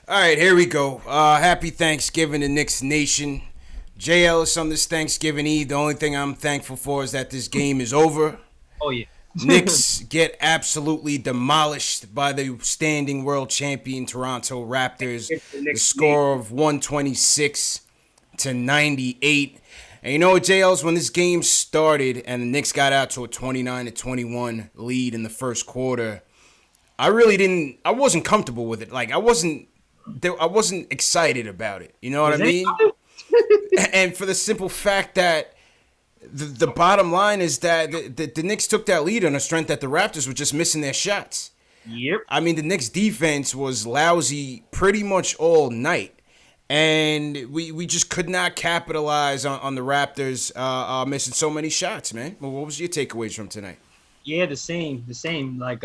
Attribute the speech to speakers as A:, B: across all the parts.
A: All right, here we go. Happy Thanksgiving to Knicks Nation. Jay Ellis on this Thanksgiving Eve. The only thing I'm thankful for is that this game is over.
B: Oh yeah.
A: Knicks get absolutely demolished by the standing world champion Toronto Raptors.
B: It's the
A: The
B: Knicks
A: score of 126 to 98. And you know what, Jay Ellis, when this game started and the Knicks got out to a 29 to 21 lead in the first quarter, I wasn't comfortable with it. Like I wasn't excited about it. You know what I mean? And for the simple fact that the bottom line is that the Knicks took that lead on the strength that the Raptors were just missing their shots.
B: Yep.
A: I mean, the Knicks defense was lousy pretty much all night. And we just could not capitalize on the Raptors missing so many shots, man. Well, what was your takeaways from tonight?
B: Yeah, the same. Like,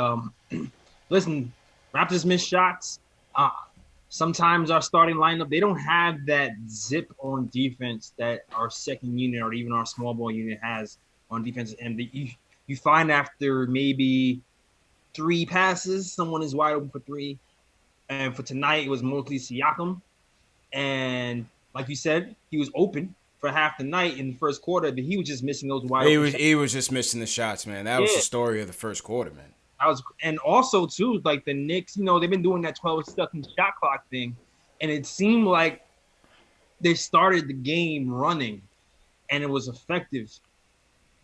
B: listen, Raptors miss shots. Sometimes our starting lineup, they don't have that zip on defense that our second unit or even our small ball unit has on defense. And you find after maybe 3 passes, someone is wide open for 3. And for tonight, it was mostly Siakam. And like you said, he was open for half the night in the first quarter, but he was just missing those wide open shots.
A: He was just missing the shots, man. That was the story of the first quarter, man.
B: And also too, like the Knicks, they've been doing that 12-second shot clock thing, and it seemed like they started the game running, and it was effective.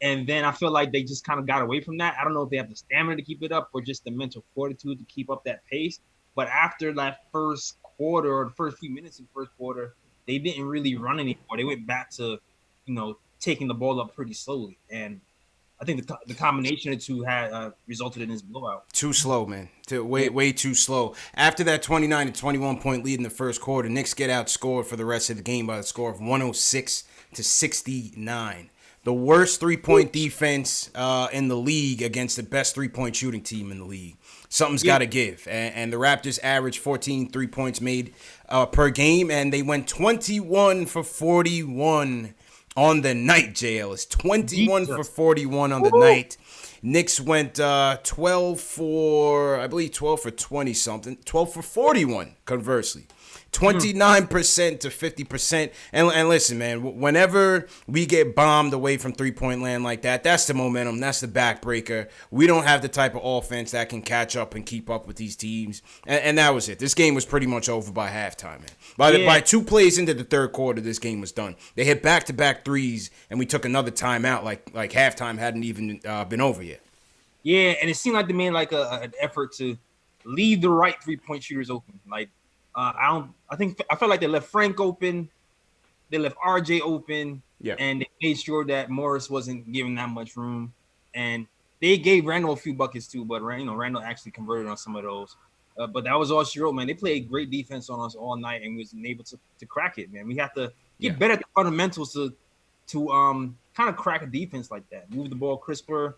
B: And then I feel like they just kind of got away from that. I don't know if they have the stamina to keep it up or just the mental fortitude to keep up that pace. But after that first quarter or the first few minutes of the first quarter, they didn't really run anymore. They went back to, taking the ball up pretty slowly. And I think the combination of the two had resulted in this blowout.
A: Too slow, man. Way too slow. After that 29 to 21 point lead in the first quarter, Knicks get outscored for the rest of the game by the score of 106 to 69. The worst 3-point defense in the league against the best 3-point shooting team in the league. Something's got to give. And the Raptors averaged 14 3-points made per game, and they went 21 for 41 on the night, JL. It's 21 for 41 on the night. Knicks went 12 for 20-something. 12 for 41, conversely. 29% to 50%. And listen, man, whenever we get bombed away from three-point land like that, that's the momentum. That's the backbreaker. We don't have the type of offense that can catch up and keep up with these teams. And that was it. This game was pretty much over by halftime, man. By 2 plays into the third quarter, this game was done. They hit back-to-back threes, and we took another timeout like halftime hadn't even been over yet.
B: Yeah, and it seemed like they made like an effort to leave the right 3-point shooters open. Like, I felt like they left Frank open, they left RJ open, and they made sure that Morris wasn't giving that much room. And they gave Randall a few buckets too, but Randall actually converted on some of those. But that was all she wrote, man. They played great defense on us all night and wasn't able to crack it, man. We have to get better at the fundamentals to kind of crack a defense like that. Move the ball crisper,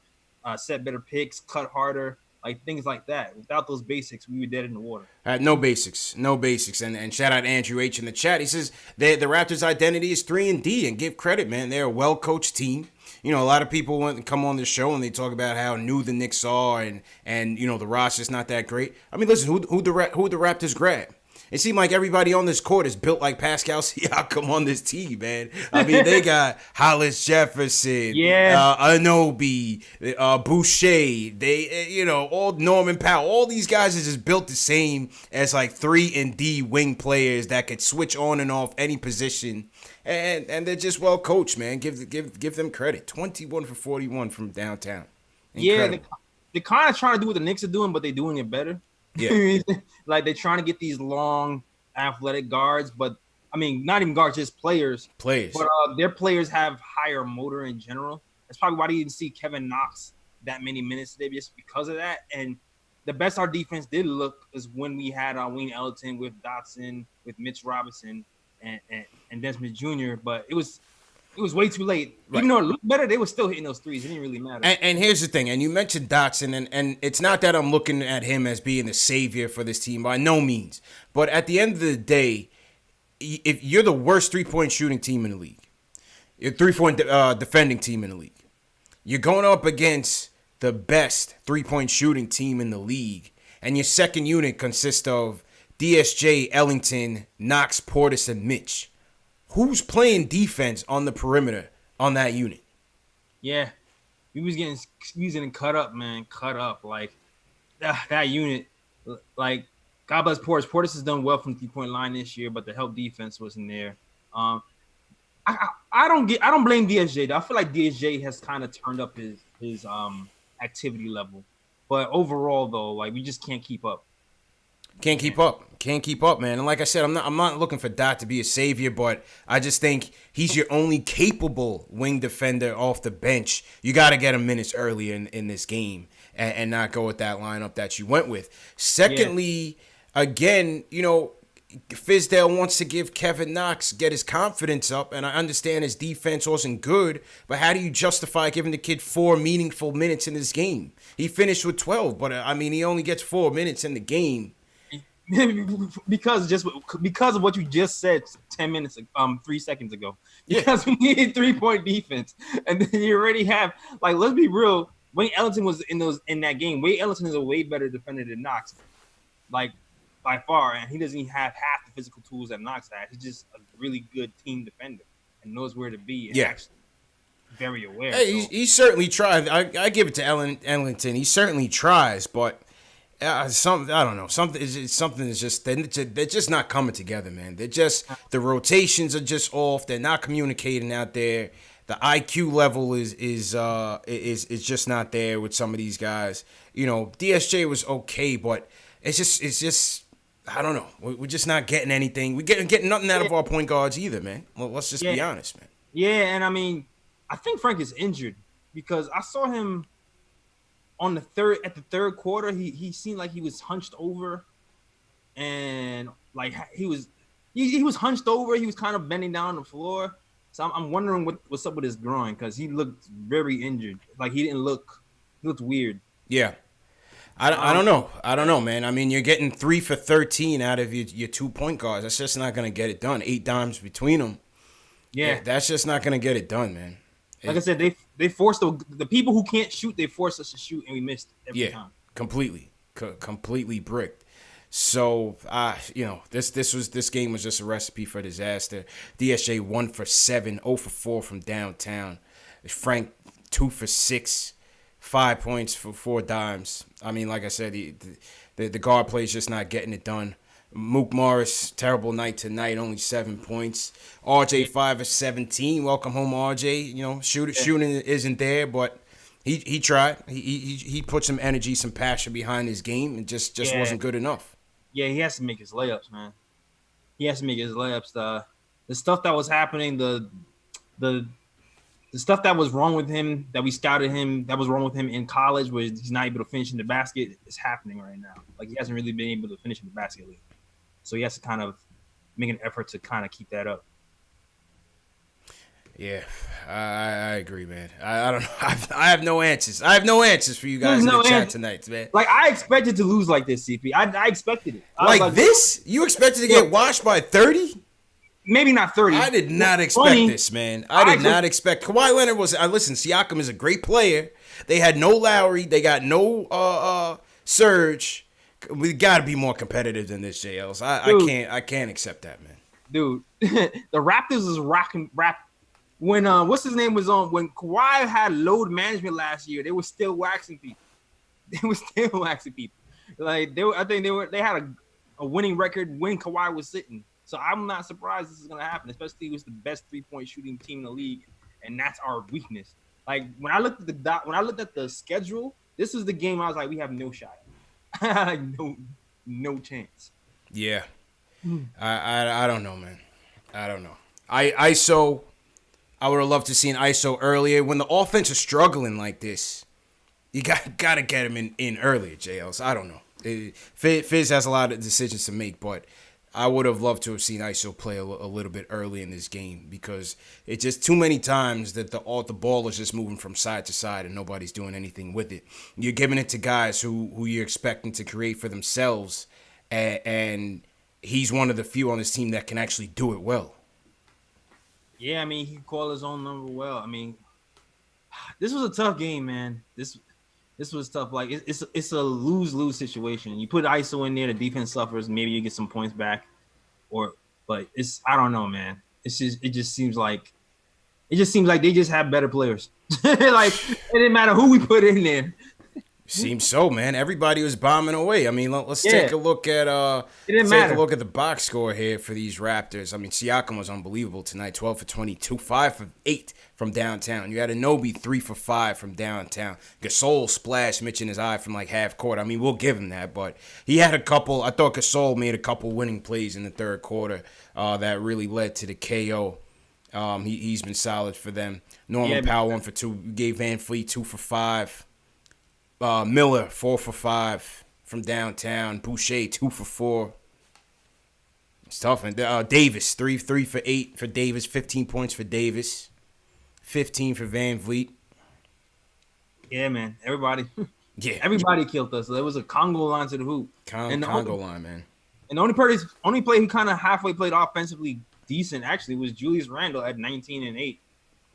B: set better picks, cut harder. Like things like that. Without those basics, we were dead in the water.
A: No basics. And shout out Andrew H in the chat. He says the Raptors' identity is 3-D, and give credit, man. They're a well-coached team. A lot of people come on the show and they talk about how new the Knicks are and the roster's not that great. I mean, listen, who the Raptors grab? It seemed like everybody on this court is built like Pascal Siakam on this team, man. I mean, they got Hollis Jefferson, Anunoby, Boucher, all Norman Powell. All these guys are just built the same as like 3-D wing players that could switch on and off any position. And they're just well coached, man. Give them credit. 21 for 41 from downtown. Incredible.
B: Yeah, they're kind of trying to do what the Knicks are doing, but they're doing it better. Yeah. Like they're trying to get these long athletic guards, but I mean, not even guards, just players. But their players have higher motor in general. That's probably why you didn't see Kevin Knox that many minutes today, just because of that. And the best our defense did look is when we had Wayne Ellington with Dotson, with Mitch Robinson, and Desmond Jr. But it was way too late. Right. Even though it looked better, they were still hitting those threes. It didn't really matter.
A: And here's the thing, and you mentioned Dotson, and it's not that I'm looking at him as being the savior for this team, by no means. But at the end of the day, if you're the worst three-point shooting team in the league, you're 3-point defending team in the league, you're going up against the best three-point shooting team in the league, and your second unit consists of DSJ, Ellington, Knox, Portis, and Mitch. Who's playing defense on the perimeter on that unit?
B: Yeah, he was getting squeezed and cut up, man. Cut up. Like, that unit, like, God bless Portis. Portis has done well from the 3-point line this year, but the help defense wasn't there. I don't blame DSJ though. I feel like DSJ has kind of turned up his activity level, but overall though, like, we just can't keep up.
A: Can't keep up, man. And like I said, I'm not looking for Dot to be a savior, but I just think he's your only capable wing defender off the bench. You got to get him minutes early in this game and not go with that lineup that you went with. Secondly, again, you know, Fizdale wants to give Kevin Knox, get his confidence up, and I understand his defense wasn't good, but how do you justify giving the kid 4 meaningful minutes in this game? He finished with 12, but I mean, he only gets 4 minutes in the game.
B: because of what you just said 3 seconds ago. Because we needed 3-point defense, and then you already have, like, let's be real. Wayne Ellington was in that game. Wayne Ellington is a way better defender than Knox, like, by far, and he doesn't even have half the physical tools that Knox has. He's just a really good team defender and knows where to be. And actually very aware.
A: Hey, he certainly tried. I give it to Ellington. He certainly tries, but. I don't know. Something is just they're just not coming together, man. They're just, the rotations are just off. They're not communicating out there. The IQ level is just not there with some of these guys. You know, DSJ was okay, but it's just I don't know. We're just not getting anything. We're getting nothing out of our point guards either, man. Well, let's just be honest, man.
B: Yeah, and I mean, I think Frank is injured because I saw him at the third quarter, he seemed like he was hunched over, and like he was hunched over. He was kind of bending down on the floor. So I'm wondering what's up with his groin, because he looked very injured. Like, he looked weird.
A: Yeah, I don't know, man. I mean, you're getting 3 for 13 out of your 2 point guards. That's just not gonna get it done. 8 dimes between them. Yeah, that's just not gonna get it done, man.
B: Like I said, they forced the people who can't shoot. They forced us to shoot, and we missed every time.
A: Completely bricked. So, you know, this game was just a recipe for disaster. DSJ 1 for 7, 0 for 4 from downtown. Frank 2 for 6, 5 points for 4 dimes. I mean, like I said, the guard play is just not getting it done. Mook Morris, terrible night tonight, only 7 points. RJ 5 of 17. Welcome home, RJ. You know, shooting isn't there, but he tried. He put some energy, some passion behind his game, and just wasn't good enough.
B: Yeah, he has to make his layups, man. He has to make his layups. The stuff that was happening, the stuff that was wrong with him, that we scouted him, that was wrong with him in college, where he's not able to finish in the basket, is happening right now. Like, he hasn't really been able to finish in the basket lately. So he has to kind of make an effort to kind of keep that up.
A: Yeah, I agree, man. I don't know. I have no answers. I have no answers for you guys in the chat tonight, man.
B: Like, I expected to lose like this, CP. I expected it.
A: Like this? You expected to get washed by 30?
B: Maybe not 30.
A: I did not expect this, man. I did not expect. Kawhi Leonard was. Listen, Siakam is a great player. They had no Lowry. They got no Serge. We got to be more competitive than this, JLs. I can't accept that, man.
B: Dude, the Raptors is rocking rap. When what's his name was on, when Kawhi had load management last year, they were still waxing people. Like, they had a winning record when Kawhi was sitting. So I'm not surprised this is gonna happen, especially it was the best 3-point shooting team in the league, and that's our weakness. Like, when I looked at the schedule, this is the game I was like, we have no shot. Like, no chance.
A: Yeah. I don't know, man. I don't know. ISO, I would have loved to see an ISO earlier. When the offense is struggling like this, you got to get him in earlier, JLs. I don't know. Fizz has a lot of decisions to make, but I would have loved to have seen ISO play a little bit early in this game, because it's just too many times that the ball is just moving from side to side and nobody's doing anything with it. You're giving it to guys who you're expecting to create for themselves, and he's one of the few on this team that can actually do it well.
B: Yeah, I mean, he can call his own number well. I mean, this was a tough game, man. This this was tough. Like it's a lose-lose situation. You put ISO in there, the defense suffers. Maybe you get some points back, but I don't know, man. It just seems like they just have better players. Like it didn't matter who we put in there.
A: Seems so, man. Everybody was bombing away. I mean, let's take a look at a look at the box score here for these Raptors. I mean, Siakam was unbelievable tonight. 12 for 22, 5 for 8 from downtown. You had Anunoby 3 for 5 from downtown. Gasol splashed Mitch in his eye from like half court. I mean, we'll give him that, but he had a couple. I thought Gasol made a couple winning plays in the third quarter that really led to the KO. He's been solid for them. Norman Powell 1 for 2. Gave Van Fleet 2 for 5. Miller 4 for 5 from downtown. Boucher 2 for 4. It's tough. And Davis 3 for 8 for Davis. 15 points for Davis. 15 for Van Vliet.
B: Yeah, man. Everybody killed us. So there was a Congo line to the hoop.
A: Congo line, man.
B: And the only play who kind of halfway played offensively decent actually was Julius Randle at 19 and 8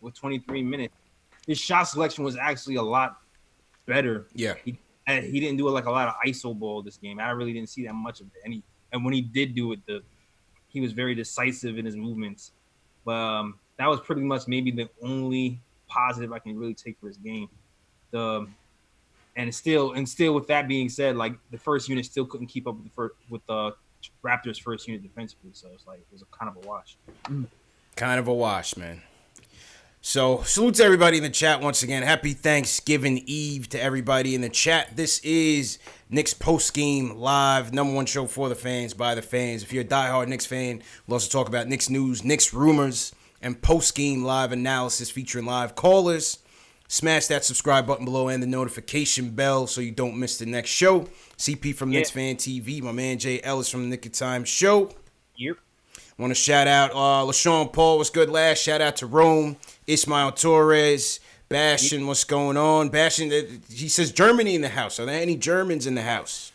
B: with 23 minutes. His shot selection was actually a lot better.
A: Yeah.
B: He didn't do a lot of ISO ball this game. I really didn't see that much of it. And when he did do it, he was very decisive in his movements. But that was pretty much maybe the only positive I can really take for his game. And still with that being said, like the first unit still couldn't keep up with the Raptors' first unit defensively. So it's like it was kind of a wash.
A: Kind of a wash, man. So, salute to everybody in the chat once again. Happy Thanksgiving Eve to everybody in the chat. This is Knicks Postgame Live, #1 show for the fans, by the fans. If you're a diehard Knicks fan, we'll also talk about Knicks news, Knicks rumors, and postgame live analysis featuring live callers. Smash that subscribe button below and the notification bell so you don't miss the next show. CP from KnicksFanTV, my man Jay Ellis from the Nick of Time Show.
B: Yep.
A: Want to shout out LaShawn Paul, what's good last? Shout out to Rome, Ismail Torres, Bastion, what's going on? Bastion, he says Germany in the house. Are there any Germans in the house?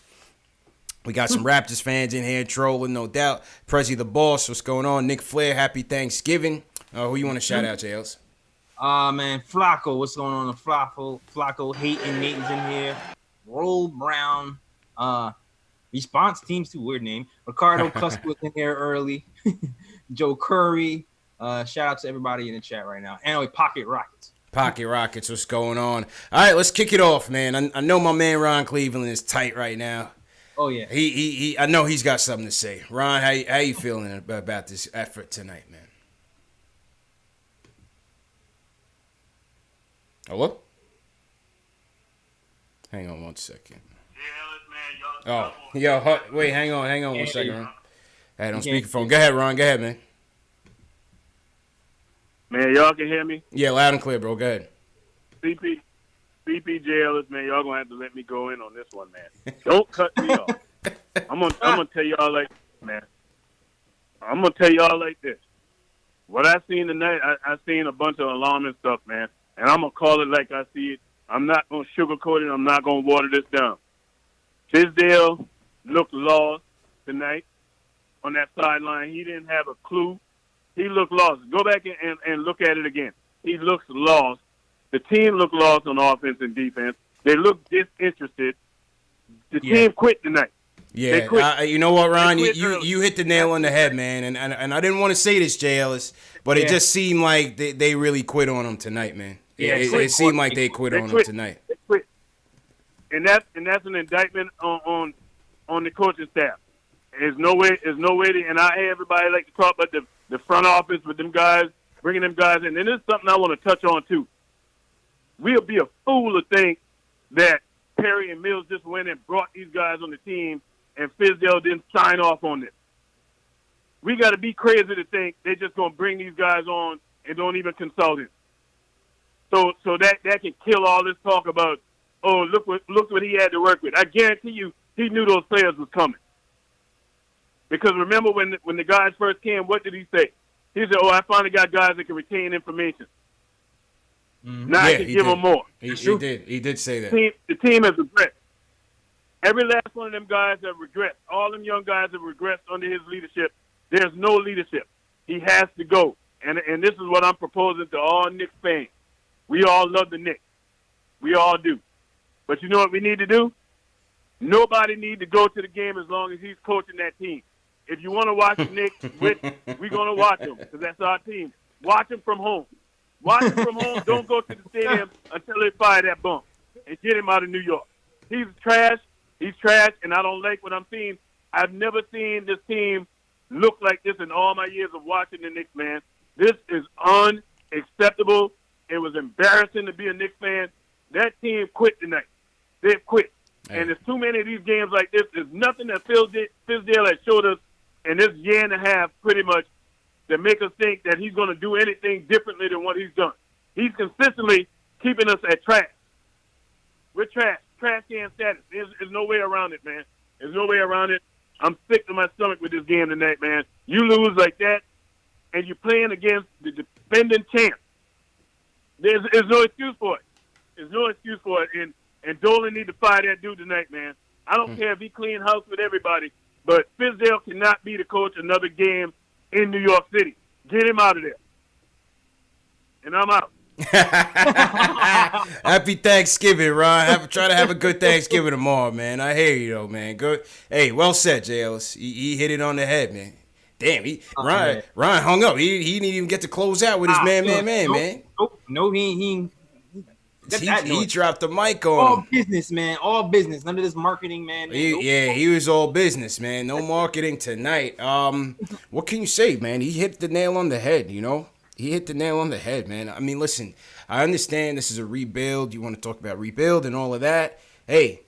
A: We got some Raptors fans in here trolling, no doubt. Prezi the Boss, what's going on? Nick Flair, happy Thanksgiving. Who you want to shout out, Jails?
B: Man, Flacco, what's going on? Flacco, Hayton, Nathan's in here. Roll Brown, Response Team's too weird name. Ricardo Custer was in here early. Joe Curry. Shout out to everybody in the chat right now. Anyway, Pocket Rockets.
A: Pocket Rockets, what's going on? All right, let's kick it off, man. I know my man Ron Cleveland is tight right now.
B: Oh yeah.
A: He I know he's got something to say. Ron, how you feeling about this effort tonight, man? Hello? Hang on 1 second. Oh, yo, wait, hang on 1 second, Ron. I had on speakerphone. Go ahead, Ron. Go ahead, man.
C: Man, y'all can hear me?
A: Yeah, loud and clear, bro. Go ahead.
C: CP Ellis, man, y'all gonna have to let me go in on this one, man. Don't cut me off. I'm gonna tell y'all like, man. I'm gonna tell y'all like this. What I seen tonight, I seen a bunch of alarming stuff, man, and I'm gonna call it like I see it. I'm not gonna sugarcoat it. I'm not gonna water this down. Fizdale looked lost tonight on that sideline. He didn't have a clue. He looked lost. Go back and look at it again. He looks lost. The team looked lost on offense and defense. They looked disinterested. The team quit tonight.
A: Yeah, you know what, Ron? You hit the nail on the head, man. And I didn't want to say this, Jay Ellis, but it just seemed like they really quit on him tonight, man. Yeah, it seemed like they quit on him tonight.
C: They quit. And that's an indictment on the coaching staff. There's no way to, and I hear everybody like to talk about the front office with them guys, bringing them guys in. And this is something I want to touch on too. We'll be a fool to think that Perry and Mills just went and brought these guys on the team and Fizdale didn't sign off on this. We got to be crazy to think they're just going to bring these guys on and don't even consult him. So that can kill all this talk about, oh, look what he had to work with. I guarantee you he knew those players was coming. Because remember when the guys first came, what did he say? He said, oh, I finally got guys that can retain information. Mm-hmm. Now I can give them more.
A: He did. He did say that.
C: The team has regressed. Every last one of them guys have regressed. All them young guys have regressed under his leadership. There's no leadership. He has to go. And this is what I'm proposing to all Knicks fans. We all love the Knicks. We all do. But you know what we need to do? Nobody need to go to the game as long as he's coaching that team. If you want to watch the Knicks, we're going to watch them because that's our team. Watch them from home. Watch him from home. Don't go to the stadium until they fire that bump and get him out of New York. He's trash. He's trash, and I don't like what I'm seeing. I've never seen this team look like this in all my years of watching the Knicks, man. This is unacceptable. It was embarrassing to be a Knicks fan. That team quit tonight. They've quit. Hey. And there's too many of these games like this. There's nothing that Fizdale has showed us in this year and a half pretty much that make us think that he's going to do anything differently than what he's done. He's consistently keeping us at trash. We're trash. Trash can status. There's no way around it, man. There's no way around it. I'm sick to my stomach with this game tonight, man. You lose like that, and you're playing against the defending champ. There's no excuse for it. There's no excuse for it. And Dolan need to fire that dude tonight, man. I don't care if he clean house with everybody, but Fizdale cannot be the coach another game in New York City. Get him out of there. And I'm out.
A: Happy Thanksgiving, Ron. Try to have a good Thanksgiving tomorrow, man. I hear you, though, man. Good. Hey, well said, J. Ellis. He hit it on the head, man. Damn, Ryan hung up. He didn't even get to close out with his man.
B: No, he
A: dropped the mic on
B: all
A: him.
B: Business, man. All business. None of this marketing, man.
A: He was all business, man. No marketing tonight. What can you say, man? He hit the nail on the head, you know? He hit the nail on the head, man. I mean, listen, I understand this is a rebuild. You want to talk about rebuild and all of that. Hey,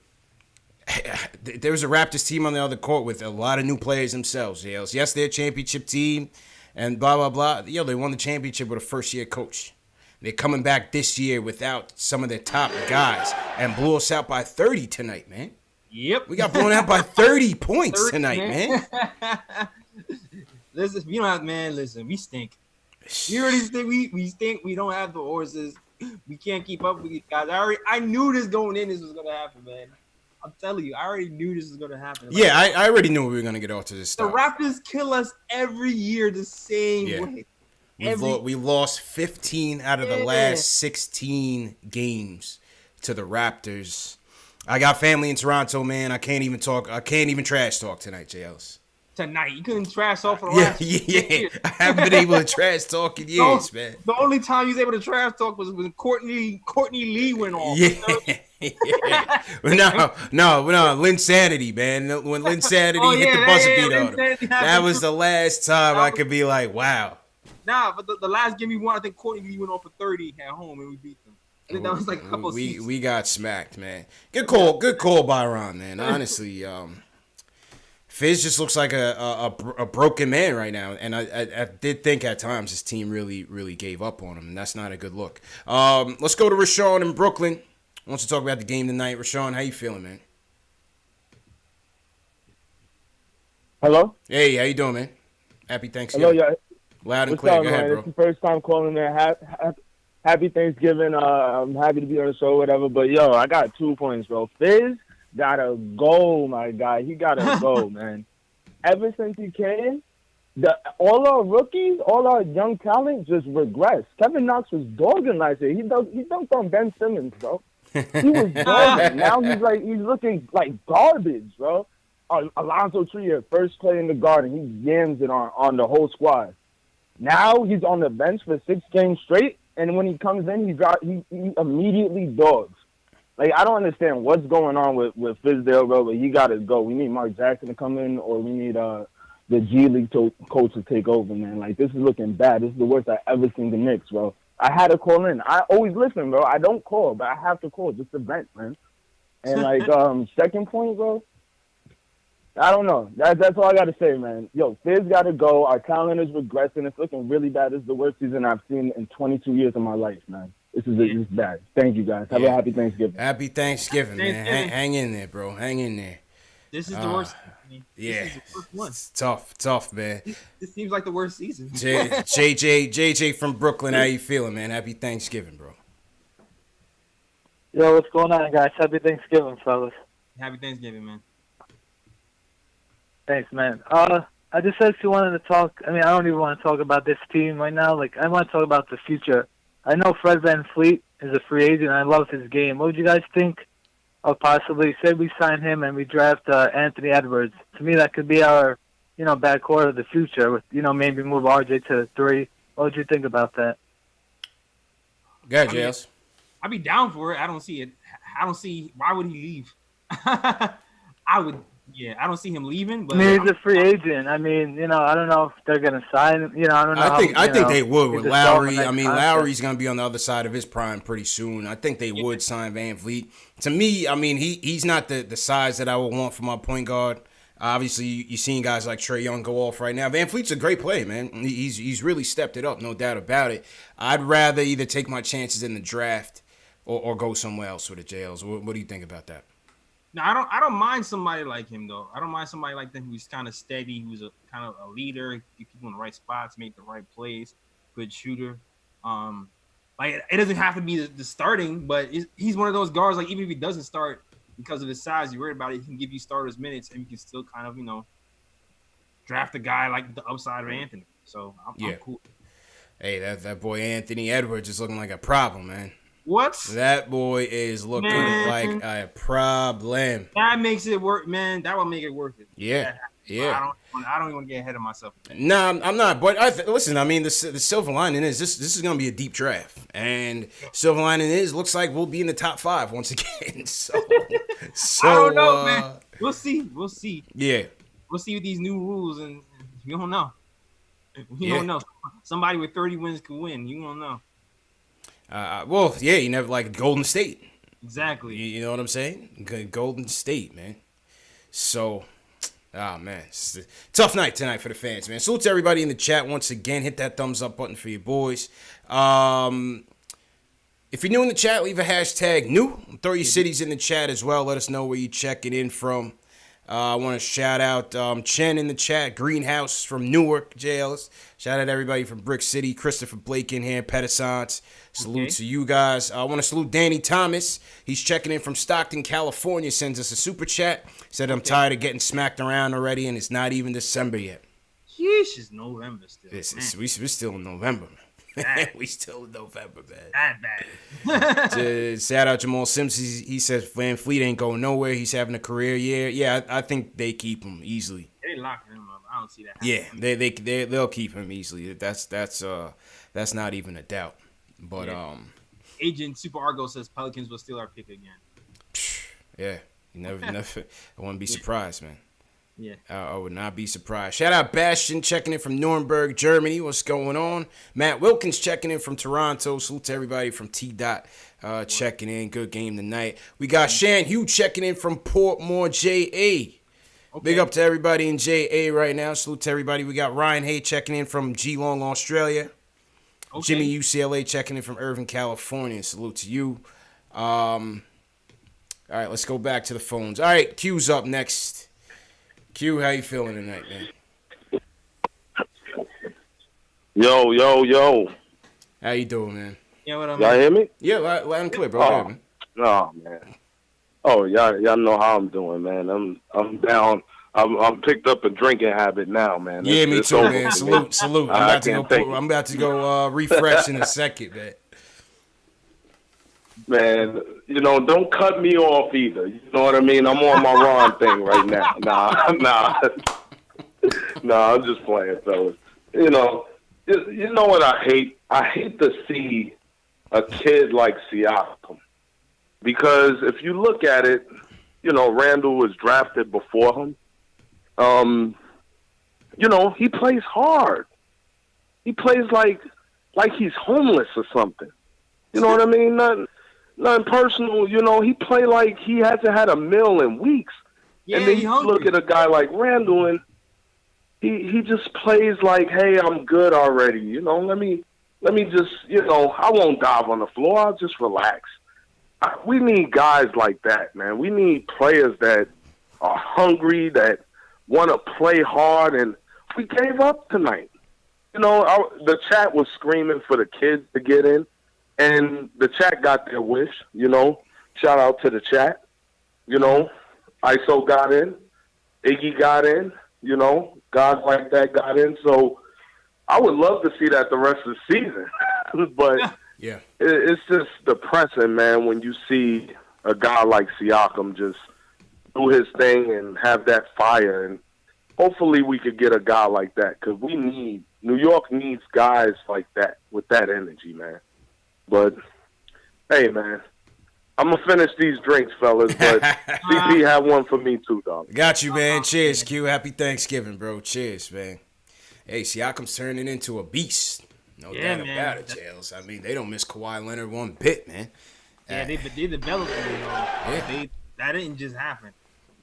A: there was a Raptors team on the other court with a lot of new players themselves. Yes, they're a championship team and blah, blah, blah. They won the championship with a first-year coach. They're coming back this year without some of their top guys and blew us out by 30 tonight, man.
B: Yep.
A: We got blown out by 30 points tonight, man.
B: Listen, listen, we stink. We already stink. We stink. We don't have the horses. We can't keep up with these guys. I knew this going in. This was going to happen, man. I'm telling you, I already knew this was going to happen.
A: Yeah, I already knew we were going to get off to this start.
B: The Raptors kill us every year the same way.
A: We lost 15 out of the last 16 games to the Raptors. I got family in Toronto, man. I can't even trash talk tonight, J. Ellis.
B: Tonight, you couldn't trash talk for the last years.
A: I haven't been able to trash talk in years, man.
B: The only time he was able to trash talk was when Courtney Lee went off. No, Lynn Sanity, man. When Lynn Sanity hit the buzzer beat on him. That was the last time I could be like, wow. Nah, but the last game we won, I think Courtney Lee went off for 30 at home and we beat them. I think that was like a couple of seasons.
A: We got smacked, man. Good call by Ron, man. Honestly, Fizz just looks like a broken man right now, and I did think at times his team really gave up on him, and that's not a good look. Let's go to Rashawn in Brooklyn. I want to talk about the game tonight. Rashawn, how you feeling, man?
D: Hello?
A: Hey, how you doing, man? Happy Thanksgiving.
D: Hello, yeah.
A: Loud and clear. Go ahead, bro.
D: It's the first time calling there. Happy Thanksgiving. I'm happy to be on the show, whatever. But, I got 2 points, bro. Fizz gotta go, my guy. He gotta go, man. Ever since he came, all our rookies, all our young talent just regressed. Kevin Knox was dogging last year. He dunked on Ben Simmons, bro. He was dogging. Now he's looking like garbage, bro. Alonzo Trier, first play in the Garden, he yams it on the whole squad. Now he's on the bench for 6 games straight, and when he comes in, he immediately dogs. Like, I don't understand what's going on with Fizdale, bro, but he got to go. We need Mark Jackson to come in, or we need the G League coach to take over, man. Like, this is looking bad. This is the worst I've ever seen the Knicks, bro. I had to call in. I always listen, bro. I don't call, but I have to call just to vent, man. And, like, second point, bro, I don't know. That's all I got to say, man. Yo, Fizz got to go. Our talent is regressing. It's looking really bad. This is the worst season I've seen in 22 years of my life, man. This is bad. Thank you, guys. Have a happy Thanksgiving.
A: Happy Thanksgiving, man. Hang in there, bro. Hang in there.
B: This is the worst.
A: Yeah. This is the first one. It's tough, man.
B: This seems like the worst season.
A: JJ from Brooklyn, how you feeling, man? Happy Thanksgiving, bro.
E: Yo, what's going on, guys? Happy Thanksgiving, fellas.
B: Happy Thanksgiving, man.
E: Thanks, man. I just actually wanted to talk. I mean, I don't even want to talk about this team right now. Like, I want to talk about the future. I know Fred VanVleet is a free agent. I love his game. What would you guys think of possibly, say we sign him and we draft Anthony Edwards. To me, that could be our, backcourt of the future with, maybe move RJ to the 3. What would you think about that?
A: Go ahead, JS.
B: I'd be down for it. I don't see it. I don't see why would he leave. I don't see him leaving. But
E: he's a free agent. I don't know if they're gonna sign him. I don't know.
A: I think they would with Lowry. Lowry's gonna be on the other side of his prime pretty soon. I think they would sign Van Vliet. To me, he's not the size that I would want for my point guard. Obviously, you're seeing guys like Trae Young go off right now. Van Vliet's a great player, man. He's really stepped it up, no doubt about it. I'd rather either take my chances in the draft or go somewhere else with the JLs. What do you think about that?
B: No, I don't mind somebody like him though. I don't mind somebody like that who's kind of steady, who's a kind of a leader, get people in the right spots, make the right plays, good shooter. It doesn't have to be the starting, but he's one of those guards. Like even if he doesn't start because of his size, you're worried about it. He can give you starters minutes, and you can still kind of draft a guy like the upside of Anthony. So I'm cool.
A: Hey, that boy Anthony Edwards is looking like a problem, man.
B: What?
A: That boy is looking like a problem.
B: That makes it work, man. That will make it worth it.
A: Yeah.
B: I don't even want to get ahead of myself.
A: No, I'm not. But listen, the silver lining is this is going to be a deep draft. And silver lining looks like we'll be in the top 5 once again. So
B: I don't know, man. We'll see.
A: Yeah.
B: We'll see with these new rules, and you don't know. You don't know. Somebody with 30 wins could win. You don't know.
A: You never like Golden State.
B: Exactly.
A: You know what I'm saying? Golden State, man. So, man, it's a tough night tonight for the fans, man. Salute to everybody in the chat once again. Hit that thumbs up button for your boys. If you're new in the chat, leave a hashtag new. Throw your cities in the chat as well. Let us know where you're checking in from. I want to shout out Chen in the chat, Greenhouse from Newark, JLs. Shout out everybody from Brick City, Christopher Blake in here, Pedesance. Salute to you guys. I want to salute Danny Thomas. He's checking in from Stockton, California. Sends us a super chat. Said, I'm tired of getting smacked around already, and it's not even December yet.
B: Yeesh, it's November still.
A: We're still in November, man. We still in November, man.
B: That bad.
A: Shout out Jamal Sims. He says Van Fleet ain't going nowhere. He's having a career year. Yeah, I think they keep him easily.
B: They locking him up. I don't see that happening.
A: Yeah, they'll keep him easily. That's not even a doubt. But
B: Agent Super Argo says Pelicans will steal our pick again.
A: Yeah, you never. I wouldn't be surprised, man.
B: Yeah,
A: I would not be surprised. Shout out Bastian checking in from Nuremberg, Germany. What's going on? Matt Wilkins checking in from Toronto. Salute to everybody from T-Dot checking in. Good game tonight. We got Shan Hugh checking in from Portmore, JA. Big up to everybody in JA right now. Salute to everybody. We got Ryan Hay checking in from Geelong, Australia. Jimmy UCLA checking in from Irvine, California. Salute to you. All right, let's go back to the phones. All right, Q's up next. Q, how you feeling tonight, man?
F: Yo.
A: How you doing, man?
B: Yeah, what up,
F: y'all hear me?
A: Yeah, loud and clear, bro. Oh, man.
F: Oh, man. Oh, y'all know how I'm doing, man. I'm down. I'm picked up a drinking habit now, man.
A: Yeah, me too, man. Salute. I'm about to go refresh in a second, man.
F: Man, don't cut me off either. You know what I mean? I'm on my Ron thing right now. Nah, I'm just playing, fellas. You know what I hate? I hate to see a kid like Siakam. Because if you look at it, Randall was drafted before him. He plays hard. He plays like he's homeless or something. You know what I mean? Nothing personal, he play like he hasn't had a meal in weeks.
B: Yeah,
F: and then you look at a guy like Randall and he just plays like, hey, I'm good already. Let me just, I won't dive on the floor. I'll just relax. We need guys like that, man. We need players that are hungry, that want to play hard, and we gave up tonight. The chat was screaming for the kids to get in. And the chat got their wish, Shout out to the chat. ISO got in. Iggy got in. Guys like that got in. So I would love to see that the rest of the season. But
A: yeah,
F: it's just depressing, man, when you see a guy like Siakam just do his thing and have that fire. And hopefully we could get a guy like that because New York needs guys like that with that energy, man. But, hey, man, I'm going to finish these drinks, fellas, but CP had one for me too, dog.
A: Got you, man. Cheers, Q. Happy Thanksgiving, bro. Cheers, man. Hey, Siakam's turning into a beast. No doubt about it, Jails. I mean, they don't miss Kawhi Leonard one bit, man.
B: Yeah, they developed him,
A: Yeah.
B: That didn't just happen.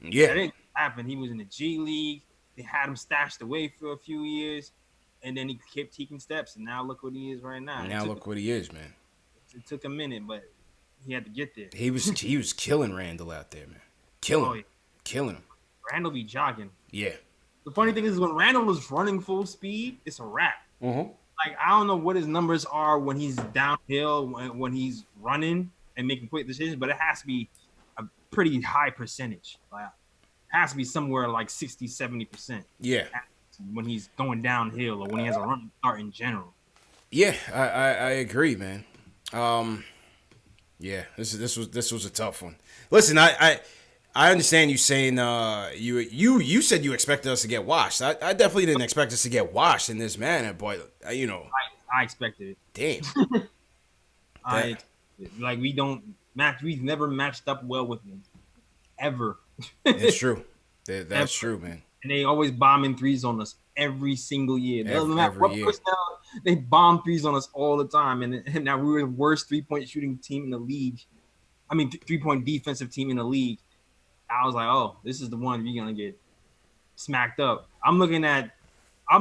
A: Yeah.
B: That didn't happen. He was in the G League. They had him stashed away for a few years, and then he kept taking steps, and now look what he is right now.
A: Now look what he is, man.
B: It took a minute, but he had to get there.
A: He was killing Randall out there, man. Killing him.
B: Randall be jogging.
A: Yeah.
B: The funny thing is when Randall is running full speed, it's a wrap.
A: Mm-hmm.
B: Like, I don't know what his numbers are when he's downhill, when he's running and making quick decisions, but it has to be a pretty high percentage. Like, it has to be somewhere like 60, 70%.
A: Yeah.
B: When he's going downhill or when he has a running start in general.
A: Yeah, I agree, man. Yeah, this was a tough one. Listen, I understand you saying you said you expected us to get washed. I definitely didn't expect us to get washed in this manner, but you know,
B: I expected it.
A: Damn.
B: We've never matched up well with them ever.
A: It's true. That's true, man.
B: And they always bombing threes on us every single year. Doesn't matter what
A: year.
B: personnel, they bomb threes on us all the time. And now we were the worst 3-point shooting team in the league. I mean, 3-point defensive team in the league. I was like, oh, this is the one you're gonna get smacked up. I'm looking at the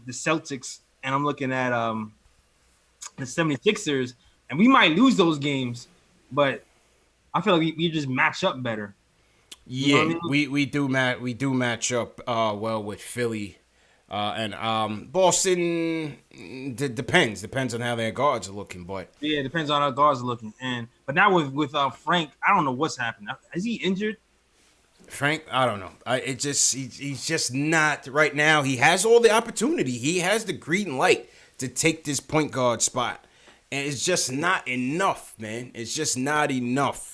B: Celtics and I'm looking at the 76ers, and we might lose those games, but I feel like we just match up better.
A: Yeah,
B: you know what I mean?
A: we do match up well with Philly and Boston. Depends on how their guards are looking, but
B: yeah, it depends on how guards are looking. But now with Frank, I don't know what's happened. Is he injured?
A: Frank, I don't know. He's just not right now. He has all the opportunity. He has the green light to take this point guard spot, and it's just not enough, man. It's just not enough.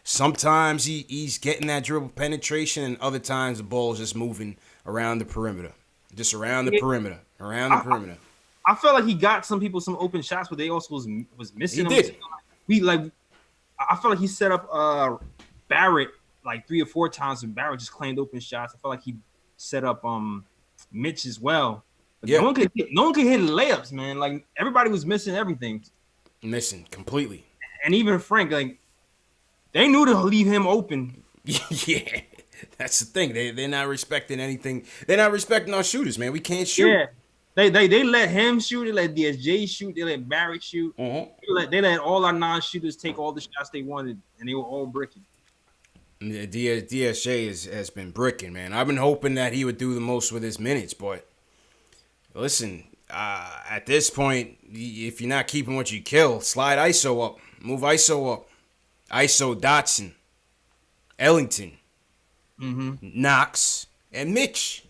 A: Sometimes he's getting that dribble penetration, and other times the ball is just moving around the perimeter. Just around the perimeter.
B: I felt like he got some people some open shots, but they also was missing
A: He
B: them.
A: did.
B: I felt like he set up Barrett like 3 or 4 times, and Barrett just claimed open shots. I felt like he set up Mitch as well. But
A: yeah.
B: No one could hit layups, man. Like, everybody was missing everything.
A: Missing completely.
B: And even Frank, like, they knew to leave him open.
A: Yeah, that's the thing. They're not respecting anything. They're not respecting our shooters, man. We can't shoot.
B: Yeah, they let him shoot. They let DSJ shoot. They let Barrett shoot.
A: Mm-hmm.
B: They let all our non-shooters take all the shots they wanted, and they were all bricking.
A: Yeah, DSJ has been bricking, man. I've been hoping that he would do the most with his minutes, but listen, at this point, if you're not keeping what you kill, slide ISO up, move ISO up. ISO Dotson, Ellington, Knox, and Mitch.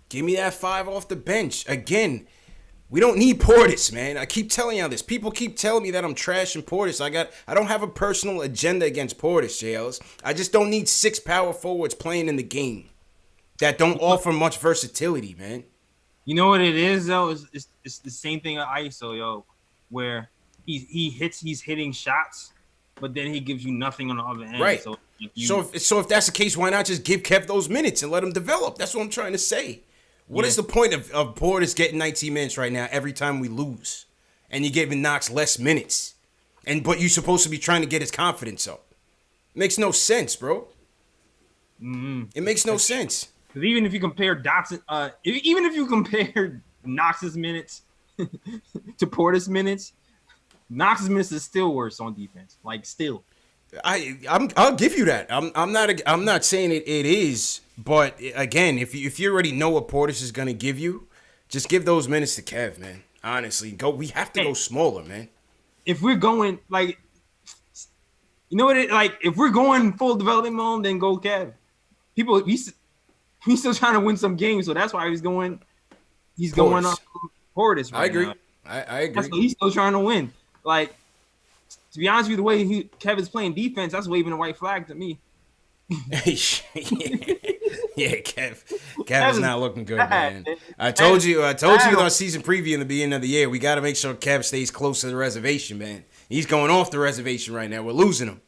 A: Give me that 5 off the bench. Again, we don't need Portis, man. I keep telling y'all this. People keep telling me that I'm trashing Portis. I don't have a personal agenda against Portis, JLs. I just don't need 6 power forwards playing in the game that don't offer much versatility, man.
B: You know what it is, though? It's the same thing at ISO, yo, where he's hitting shots, but then he gives you nothing on the other end.
A: Right.
B: So
A: if that's the case, why not just give Kev those minutes and let him develop? That's what I'm trying to say. What is the point of Portis getting 19 minutes right now every time we lose, and you're giving Knox less minutes, but you're supposed to be trying to get his confidence up? Makes no sense, bro. It makes no sense.
B: Because even if you compare Dotson, even if you compare Knox's minutes to Portis' minutes, Knox's minutes is still worse on defense. Like, still.
A: I'll give you that. I'm not saying it is, but again, if you already know what Portis is gonna give you, just give those minutes to Kev, man. Honestly, we have to go smaller, man.
B: If we're going like, you know what? If we're going full development mode, then go Kev. He's still trying to win some games, so that's why he's going. He's going up Portis. Right,
A: I agree.
B: now.
A: I agree.
B: That's what he's still trying to win. Like, To be honest with you, the way Kevin's playing defense, that's waving a white flag to me.
A: Yeah, Kev is not looking good, man. I told you in our season preview in the beginning of the year, we got to make sure Kev stays close to the reservation, man. He's going off the reservation right now. We're losing him.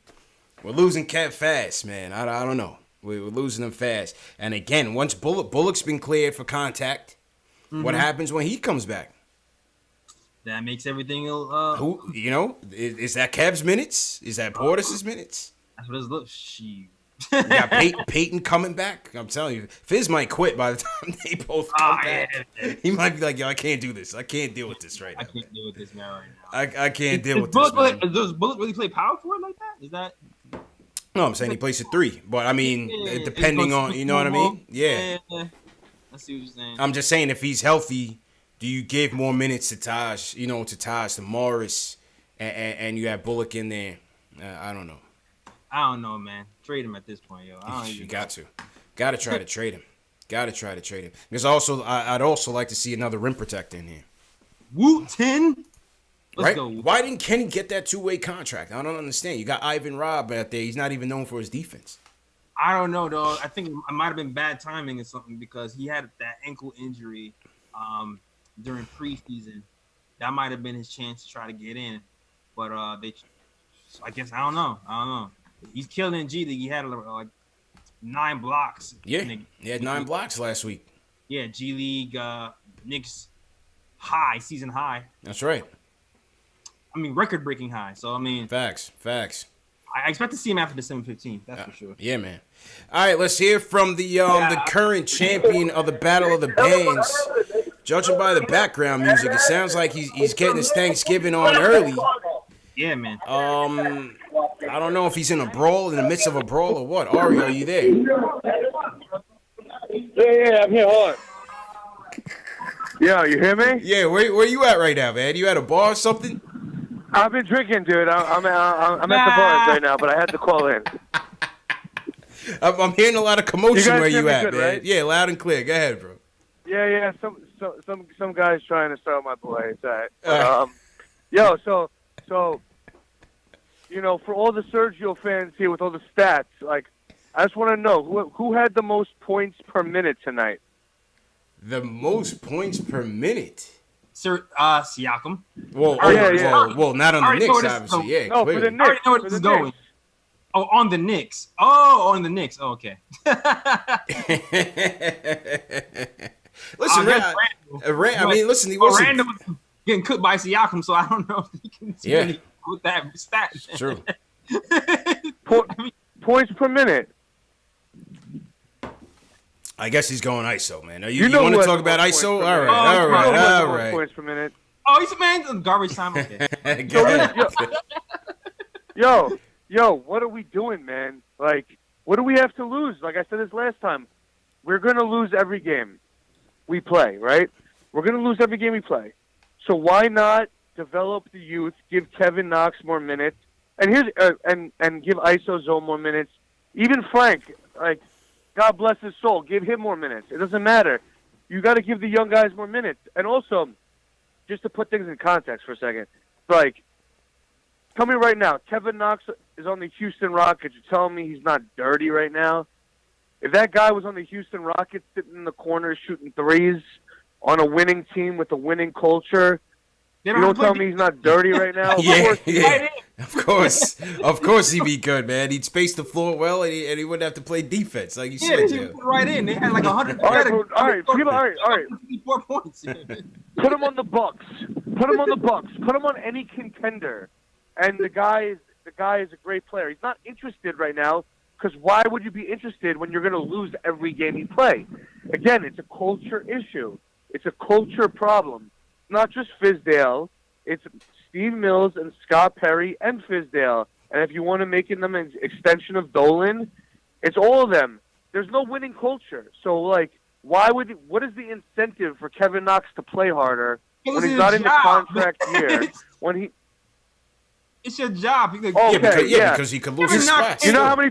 A: We're losing Kev fast, man. I don't know. We're losing him fast. And again, once Bullock's been cleared for contact, what happens when he comes back?
B: That makes everything.
A: Is that Kev's minutes? Is that Portis's minutes?
B: That's what it looks. Shoot.
A: You got Peyton coming back. I'm telling you, Fizz might quit by the time they both come back. Yeah. He might be like, "Yo, I can't do this. I can't deal with this right now.
B: I can't deal with this man right now.
A: I can't deal with this."
B: Does Bullock really play power forward like that? Is that?
A: No, I'm saying he plays at 3, but I mean, depending on, you know what I mean? Yeah.
B: I see what you're saying.
A: I'm just saying, if he's healthy, do you give more minutes to Taj? To Morris, and you have Bullock in there? I don't know.
B: I don't know, man. Trade him at this point, yo.
A: You got to try to trade him. Got to try to trade him. Because I'd also like to see another rim protector in here.
B: Wooten. Let's
A: right?
B: go.
A: Why didn't Kenny get that 2-way contract? I don't understand. You got Ivan Robb out there. He's not even known for his defense.
B: I don't know, dog. I think it might have been bad timing or something because he had that ankle injury during preseason. That might have been his chance to try to get in, but I guess I don't know. He's killing G League. He had like 9 blocks.
A: Yeah, he had 9 blocks last week.
B: Yeah, G League, Knicks season high.
A: That's right.
B: I mean, record-breaking high. So I mean,
A: facts.
B: I expect to see him after December 15th. That's for sure.
A: Yeah, man. All right, let's hear from the current champion of the Battle of the Bands. Judging by the background music, it sounds like he's getting his Thanksgiving on early.
B: Yeah, man.
A: I don't know if he's in a brawl, in the midst of a brawl, or what. Ari, are you there?
F: Yeah, I'm here. Hold on. Yeah, you hear me?
A: Yeah, where you at right now, man? You at a bar or something?
F: I've been drinking, dude. I'm at the bars right now, but I had to call in.
A: I'm hearing a lot of commotion where you at,
F: good,
A: man.
F: Right?
A: Yeah, loud and clear. Go ahead, bro.
F: Yeah. Some guys trying to start my boy. It's all right. So for all the Sergio fans here with all the stats, like, I just want to know who had the most points per minute tonight.
A: The most points per minute.
B: Siakam.
A: Well, not on the Knicks, obviously. Yeah,
F: no,
A: clearly.
F: for the Knicks.
B: I already know where this is going. Oh, on the Knicks. Oh, on the Knicks. Oh, okay.
A: Listen, listen, he wasn't.
B: Random was getting cooked by Siakam, so I don't know if he can see any with that stat.
A: It's true.
F: Points per minute.
A: I guess he's going ISO, man. You want to talk about ISO? All right.
F: Points per minute.
B: Oh, he's a man. Garbage time. Okay.
F: Yo, what are we doing, man? Like, what do we have to lose? Like I said this last time, we're going to lose every game we play, right? We're going to lose every game we play. So why not develop the youth, give Kevin Knox more minutes, and give ISO Zone more minutes. Even Frank, like, God bless his soul, give him more minutes. It doesn't matter. You got to give the young guys more minutes. And also, just to put things in context for a second, like, tell me right now, Kevin Knox is on the Houston Rockets. You're telling me he's not dirty right now? If that guy was on the Houston Rockets sitting in the corner shooting threes on a winning team with a winning culture, you don't tell me he's not dirty right now?
A: Of course he'd be good, man. He'd space the floor well, and he wouldn't have to play defense, like you said.
B: Yeah, put right in. They had like 100.
F: All right.
B: 54 points.
F: Put him on the Bucks. Put him on any contender. And the guy is a great player. He's not interested right now, because why would you be interested when you're going to lose every game you play? Again, it's a culture issue. It's a culture problem. Not just Fizdale. It's Steve Mills and Scott Perry and Fizdale. And if you want to make them an extension of Dolan, it's all of them. There's no winning culture. So, like, what is the incentive for Kevin Knox to play harder when he's not in the contract year?
B: It's your job.
A: Because he could lose his spots.
F: You know how many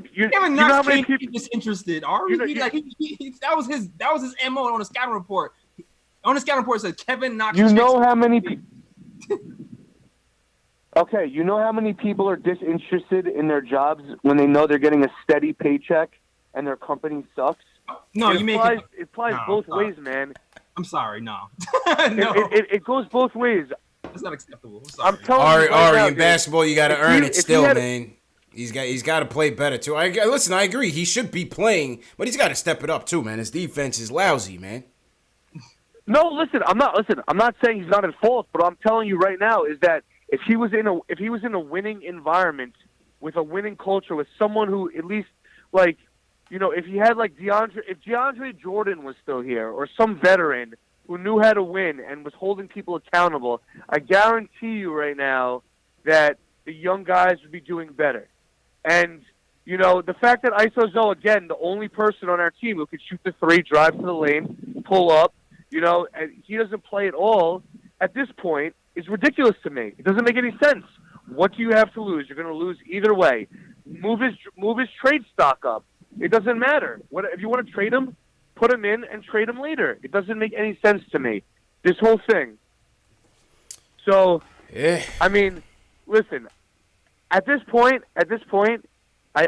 B: people disinterested? That was his MO on the scouting report. On the scouting report, it said Kevin Knox.
F: You know how many people?
G: Okay, you know how many people are disinterested in their jobs when they know they're getting a steady paycheck and their company sucks?
B: No,
G: it applies both ways, man.
B: I'm sorry, no.
G: It goes both ways.
B: It's not acceptable. I'm sorry.
G: I'm telling you
A: Ari,
G: now,
A: in basketball, you got to earn it still, man.
G: He's
A: He's got to play better too. Listen, I agree. He should be playing, but he's got to step it up too, man. His defense is lousy, man.
G: No, listen. I'm not saying he's not at fault, but I'm telling you right now is that if he was in a winning environment with a winning culture with someone who at least like, you know, if he had like DeAndre Jordan was still here or some veteran who knew how to win and was holding people accountable, I guarantee you right now that the young guys would be doing better. And, you know, the fact that Iso Zoe, again, the only person on our team who could shoot the three, drive to the lane, pull up, you know, and he doesn't play at all at this point is ridiculous to me. It doesn't make any sense. What do you have to lose? You're going to lose either way. Move his trade stock up. It doesn't matter. If you want to trade him, put him in and trade him later. It doesn't make any sense to me, this whole thing. So,
A: yeah.
G: I mean, listen, at this point,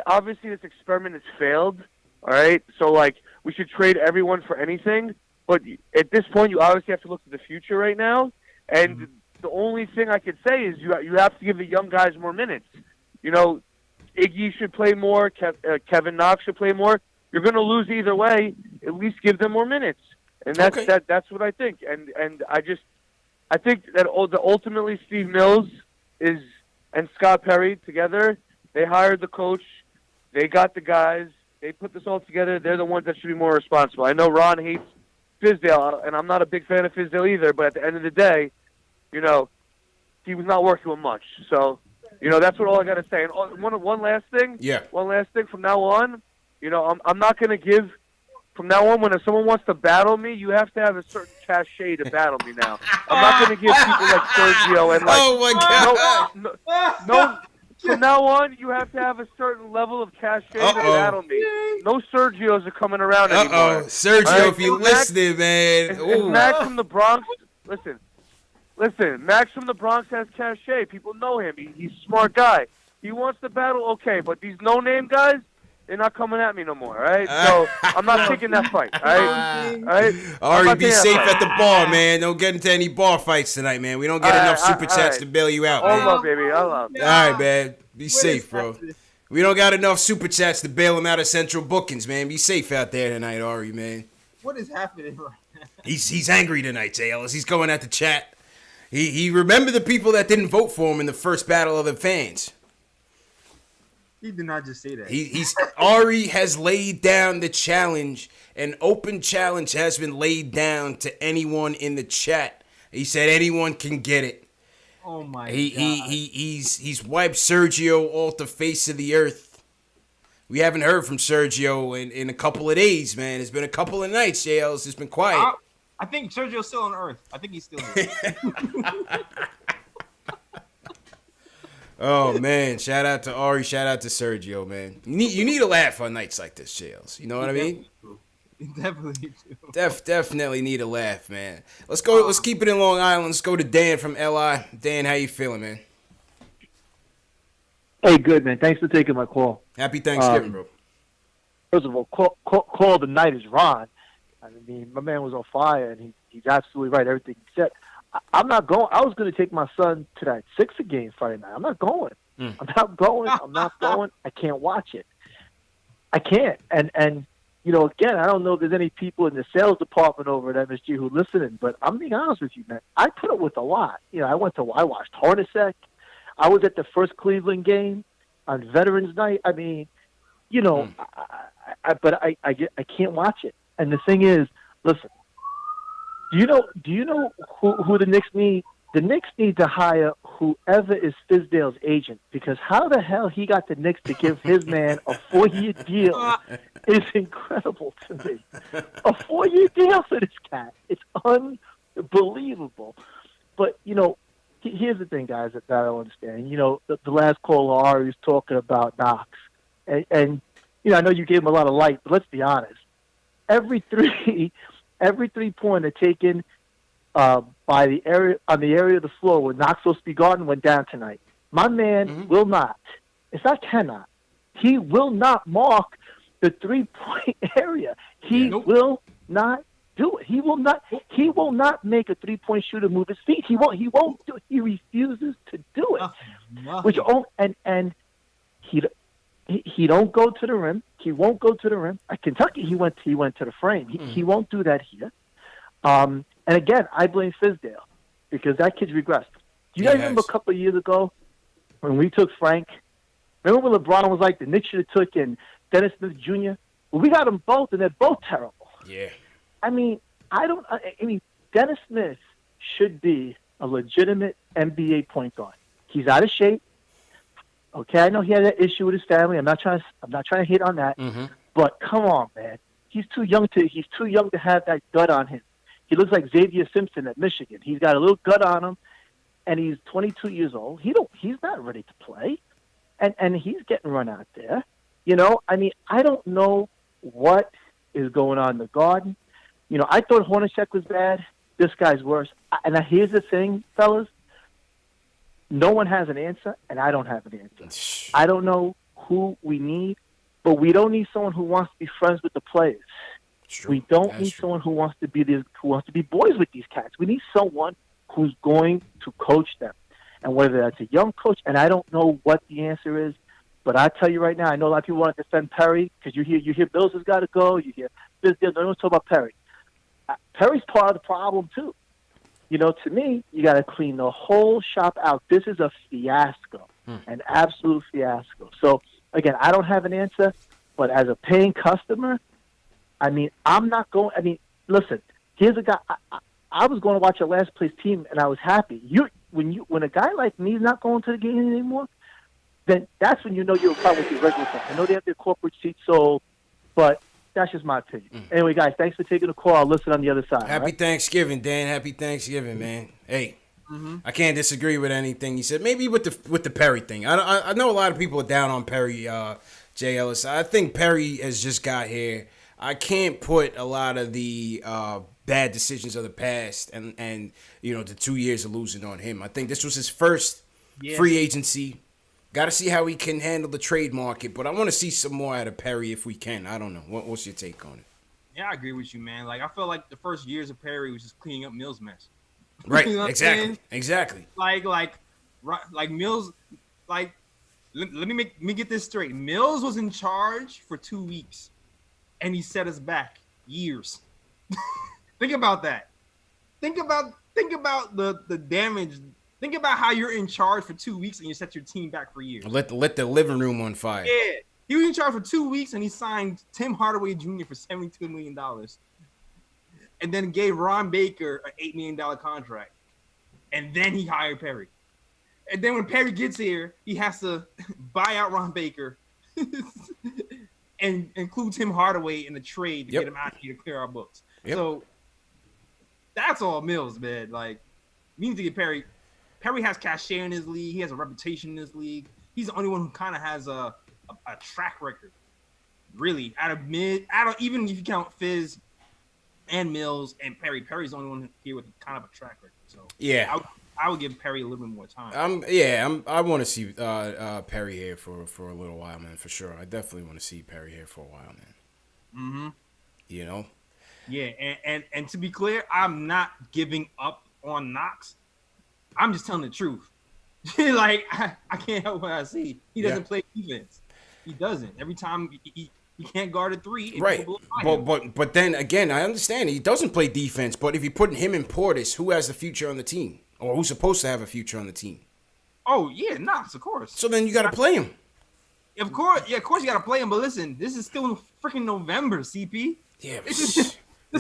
G: obviously this experiment has failed, all right? So, like, we should trade everyone for anything, but at this point, you obviously have to look to the future right now, and the only thing I could say is you have to give the young guys more minutes. You know, Iggy should play more, Kevin Knox should play more. You're going to lose either way. At least give them more minutes, and that's what I think. And I think that ultimately Steve Mills and Scott Perry together, they hired the coach, they got the guys, they put this all together. They're the ones that should be more responsible. I know Ron hates Fizdale, and I'm not a big fan of Fizdale either. But at the end of the day, you know, he was not working with much. So, you know, that's all I got to say. And one last thing.
A: Yeah.
G: One last thing. From now on, you know, I'm not going to give. From now on, when someone wants to battle me, you have to have a certain cachet to battle me now. I'm not going to give people like Sergio and like.
A: Oh my God!
G: No. From now on, you have to have a certain level of cachet to battle me. No Sergios are coming around anymore.
A: Sergio, right? If you're listening, man.
G: And Max from the Bronx, listen. Max from the Bronx has cachet. People know him. He's a smart guy. He wants to battle, okay, but these no-name guys, they're not coming at me no more, all right? So I'm not taking that fight, all right?
A: Ari, be safe at the bar, man. Don't get into any bar fights tonight, man. We don't get enough super chats to bail you out, man.
G: Hold up, baby. Hold up.
A: All right, man. Be safe, bro. We don't got enough super chats to bail him out of Central Bookings, man. Be safe out there tonight, Ari, man.
B: What is happening right now?
A: He's angry tonight, Jay Ellis. He's going at the chat. He remembered the people that didn't vote for him in the first battle of the fans.
B: He did not just say that.
A: Ari has laid down the challenge. An open challenge has been laid down to anyone in the chat. He said anyone can get it.
B: Oh my God.
A: He's wiped Sergio off the face of the earth. We haven't heard from Sergio in a couple of days, man. It's been a couple of nights, JL's. It's been quiet.
B: I think Sergio's still on Earth. I think he's still here.
A: Oh, man. Shout out to Ari. Shout out to Sergio, man. You need a laugh on nights like this, JL's. You know what I mean?
B: You definitely do.
A: Definitely need a laugh, man. Let's go. Let's keep it in Long Island. Let's go to Dan from LI. Dan, how you feeling, man?
E: Hey, good, man. Thanks for taking my call.
A: Happy Thanksgiving, bro.
E: First of all, call of the night is Ron. I mean, my man was on fire, and he's absolutely right. Everything he said. I'm not going. I was going to take my son to that Sixer game Friday night. I'm not going. I'm not going. I can't watch it. I can't. And you know, again, I don't know if there's any people in the sales department over at MSG who are listening, but I'm being honest with you, man. I put up with a lot. You know, I watched Hornacek. I was at the first Cleveland game on Veterans Night. I mean, you know, I can't watch it. And the thing is, listen, do you know who the Knicks need? The Knicks need to hire whoever is Fizdale's agent, because how the hell he got the Knicks to give his man a 4-year deal is incredible to me. A 4-year deal for this cat. It's unbelievable. But, you know, here's the thing, guys, that I don't understand. You know, the last caller, Ari, was talking about Knox. And, you know, I know you gave him a lot of light, but let's be honest. Every 3-pointer taken by the area of the floor where Knox supposed to be guarding went down tonight. My man will not. It's not cannot. He will not mark the 3-point area. He will not do it. He will not. He will not make a 3-point shooter move his feet. He won't. He won't do it. He refuses to do it. Which and he don't go to the rim. He won't go to the rim. At Kentucky, he went to the frame. He won't do that here. And again, I blame Fizdale because that kid's regressed. Do you guys remember a couple of years ago when we took Frank? Remember when LeBron was like, the Knicks should have took in Dennis Smith Jr.? Well, we got them both, and they're both terrible.
A: Yeah.
E: I mean, Dennis Smith should be a legitimate NBA point guard. He's out of shape. Okay, I know he had that issue with his family. I'm not trying to hit on that. But come on, man. He's too young to have that gut on him. He looks like Xavier Simpson at Michigan. He's got a little gut on him, and he's 22 years old. He's not ready to play, and he's getting run out there. You know, I mean, I don't know what is going on in the Garden. You know, I thought Hornacek was bad. This guy's worse. And here's the thing, fellas. No one has an answer, and I don't have an answer. I don't know who we need, but we don't need someone who wants to be friends with the players. We don't need someone who wants to be boys with these cats. We need someone who's going to coach them, and whether that's a young coach, and I don't know what the answer is, but I tell you right now, I know a lot of people want to defend Perry because you hear Bills has got to go, you hear this, no one talk about Perry. Perry's part of the problem too. You know, to me, you got to clean the whole shop out. This is a fiasco, an absolute fiasco. So, again, I don't have an answer, but as a paying customer, I mean, I'm not going. I mean, listen, here's a guy. I was going to watch a last place team, and I was happy. When a guy like me is not going to the game anymore, then that's when you know you're a problem with your regular fans. I know they have their corporate seats sold, but that's just my opinion. Anyway, guys, thanks for taking the call. I'll listen on the other side.
A: Happy Thanksgiving, Dan. Happy Thanksgiving, man. Hey, I can't disagree with anything you said. Maybe with the Perry thing. I know a lot of people are down on Perry, Jay Ellis. I think Perry has just got here. I can't put a lot of the bad decisions of the past and you know the 2 years of losing on him. I think this was his first free agency. Got to see how he can handle the trade market, but I want to see some more out of Perry if we can. I don't know. What's your take on it?
B: Yeah, I agree with you, man. Like, I feel like the first years of Perry was just cleaning up Mills' mess.
A: Right,
B: You know
A: exactly.
B: Like Mills, like, let me get this straight. Mills was in charge for 2 weeks, and he set us back years. Think about that. Think about the damage. Think about how you're in charge for 2 weeks and you set your team back for years.
A: Let the living room on fire.
B: Yeah. He was in charge for 2 weeks and he signed Tim Hardaway Jr. for $72 million. And then gave Ron Baker an $8 million contract. And then he hired Perry. And then when Perry gets here, he has to buy out Ron Baker and include Tim Hardaway in the trade to get him out here to clear our books. So that's all Mills, man. Like, we need to get Perry. Perry has cachet in his league. He has a reputation in this league. He's the only one who kind of has a track record, really. Even if you count Fizz and Mills and Perry, Perry's the only one here with kind of a track record. So
A: yeah,
B: I would give Perry a little bit more time.
A: I want to see Perry here for a little while, man, for sure. I definitely want to see Perry here for a while, man. You know.
B: Yeah, and to be clear, I'm not giving up on Knox. I'm just telling the truth. Like, I can't help what I see. He doesn't play defense. He doesn't. Every time he can't guard a three.
A: Right. But then again, I understand he doesn't play defense. But if you're putting him in Portis, who has the future on the team, or who's supposed to have a future on the team?
B: Oh yeah, Knox, of course.
A: So then you got to play him.
B: Of course you got to play him. But listen, this is still freaking November, CP.
A: Yeah.
B: This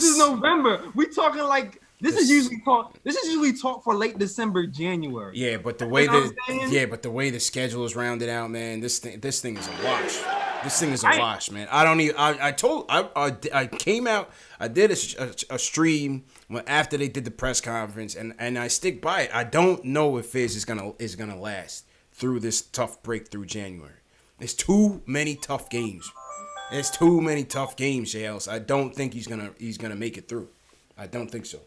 B: is November. We talking like. This is usually talk for late December, January.
A: Yeah, but the way the schedule is rounded out, man, this thing is a wash. This thing is a wash, man. I don't even. I came out. I did a stream after they did the press conference, and I stick by it. I don't know if Fizz is gonna last through this tough break through January. There's too many tough games. There's too many tough games, JLs. I don't think he's gonna make it through. I don't think so.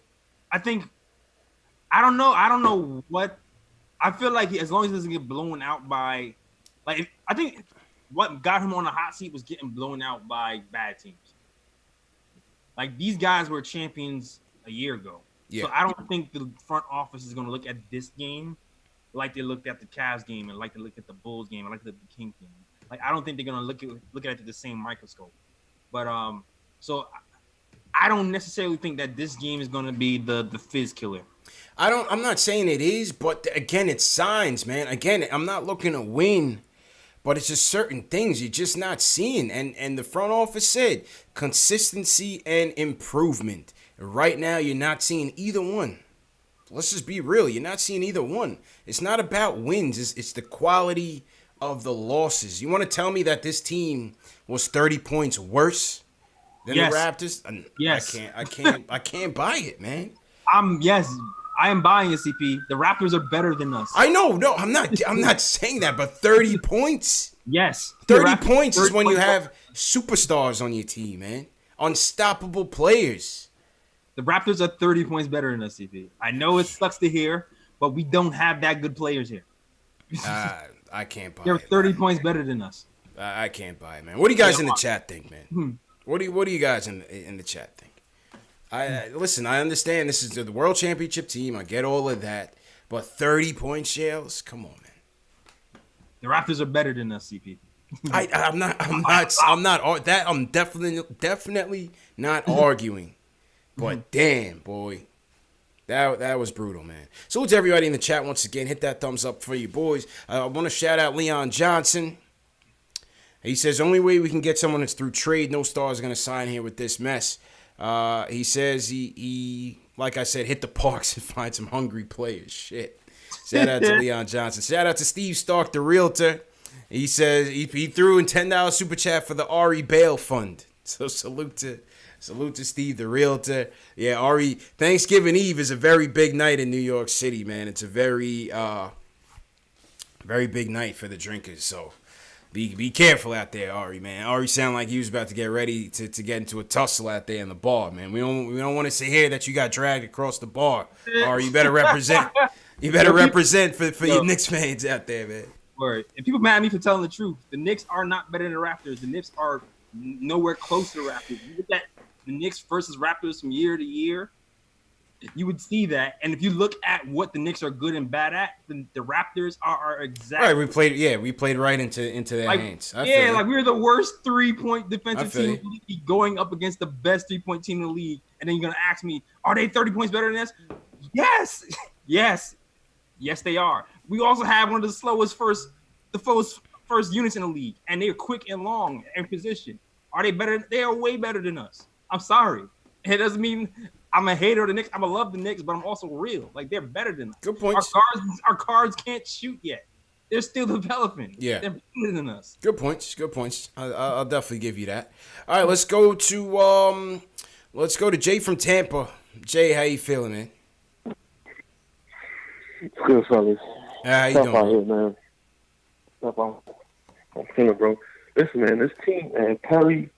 B: I don't know what I feel like as long as he doesn't get blown out by, like, I think what got him on the hot seat was getting blown out by bad teams. Like, these guys were champions a year ago. Yeah. So I don't think the front office is going to look at this game like they looked at the Cavs game and like they look at the Bulls game and like the Kings game. Like, I don't think they're going to look at it through the same microscope. But so I don't necessarily think that this game is going to be the fizz killer.
A: I'm not saying it is, but again, it's signs, man. Again, I'm not looking to win, but it's just certain things you're just not seeing. And the front office said consistency and improvement. Right now, you're not seeing either one. Let's just be real. You're not seeing either one. It's not about wins. It's the quality of the losses. You want to tell me that this team was 30 points worse than the Raptors?
B: Yes.
A: I can't buy it, man.
B: I am buying it, CP. The Raptors are better than us.
A: I know. No, I'm not saying that, but 30 points?
B: Yes.
A: 30 points is when you have superstars on your team, man. Unstoppable players.
B: The Raptors are 30 points better than us, CP. I know it sucks to hear, but we don't have that good players here.
A: I can't buy it.
B: They're 30 points better than us.
A: I can't buy it, man. What do you guys in the chat think, man? What do you guys in the chat think? Listen, I understand this is the World Championship team. I get all of that, but 30 point shells? Come on, man.
B: The Raptors are better than us, CP.
A: I'm definitely not arguing. But damn, boy. That was brutal, man. Salute to everybody in the chat once again. Hit that thumbs up for you boys. I want to shout out Leon Johnson. He says, the only way we can get someone that's through trade, no stars are going to sign here with this mess. He says he, like I said, hit the parks and find some hungry players. Shit. Shout out to Leon Johnson. Shout out to Steve Stark, the realtor. He says he threw in $10 super chat for the Ari Bail Fund. So salute to Steve, the realtor. Yeah, Ari, Thanksgiving Eve is a very big night in New York City, man. It's a very big night for the drinkers. So be careful out there, Ari, man. Ari sounded like he was about to get ready to get into a tussle out there in the bar, man. We don't want to say here that you got dragged across the bar. Ari, you better represent. You better represent for your Knicks fans out there, man.
B: Word. And people mad at me for telling the truth. The Knicks are not better than the Raptors. The Knicks are nowhere close to the Raptors. You look at the Knicks versus Raptors from year to year, you would see that. And if you look at what the Knicks are good and bad at, the Raptors are exactly
A: right. We played right into their hands.
B: Like we were the worst 3-point defensive team in the league going up against the best 3-point team in the league. And then you're gonna ask me, are they 30 points better than us? Yes, they are. We also have one of the slowest first units in the league, and they're quick and long in position. Are they better? They are way better than us. I'm sorry. It doesn't mean I'm a hater of the Knicks. I love the Knicks, but I'm also real. Like, they're better than us.
A: Good point.
B: Our cards can't shoot yet. They're still developing.
A: Yeah.
B: They're better than us.
A: Good points. I'll definitely give you that. All right, let's go to Jay from Tampa. Jay, how you feeling, man?
H: Good, fellas.
A: How you doing?
H: Out here, man. I'm feeling, bro. Listen, man, this team, man, Perry,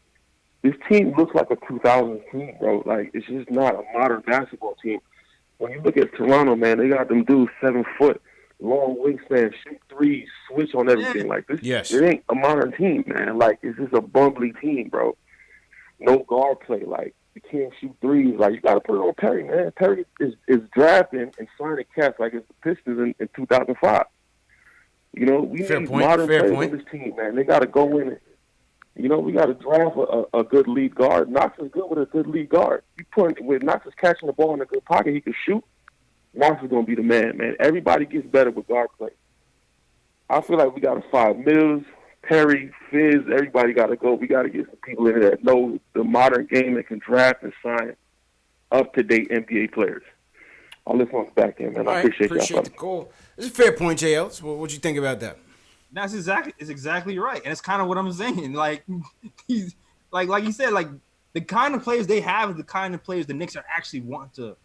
H: this team looks like a 2000s team, bro. Like, it's just not a modern basketball team. When you look at Toronto, man, they got them dudes 7 foot, long wingspan, shoot threes, switch on everything. Like, this, it ain't a modern team, man. Like, it's just a bumbly team, bro. No guard play. Like, you can't shoot threes. Like, you got to put it on Perry, man. Perry is drafting and signing cats like it's the Pistons in 2005. You know, we need modern players on this team, man. They got to go in. You know, we got to draft a good lead guard. Knox is good with a good lead guard. With Knox is catching the ball in a good pocket, he can shoot. Knox is going to be the man. Everybody gets better with guard play. I feel like we got to find Mills, Perry, Fizz. Everybody got to go. We got to get some people in there that know the modern game and can draft and sign up-to-date NBA players. I'll listen on the back end, man. I appreciate
A: the call. It's a fair point, JL. So what'd you think about that?
B: That's exactly right, and it's kind of what I'm saying. Like he's like you said, like the kind of players they have is the kind of players the Knicks are actually want to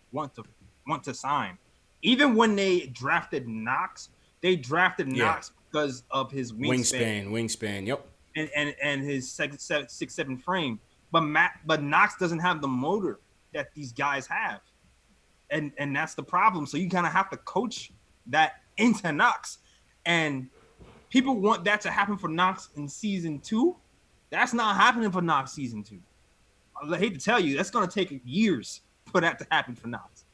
B: sign. Even when they drafted Knox, they drafted Knox because of his
A: wingspan. Yep.
B: And his 6'7" frame, but Knox doesn't have the motor that these guys have. And that's the problem. So you kind of have to coach that into Knox, and people want that to happen for Knox in season 2. That's not happening for Knox season 2. I hate to tell you, that's gonna take years for that to happen for Knox.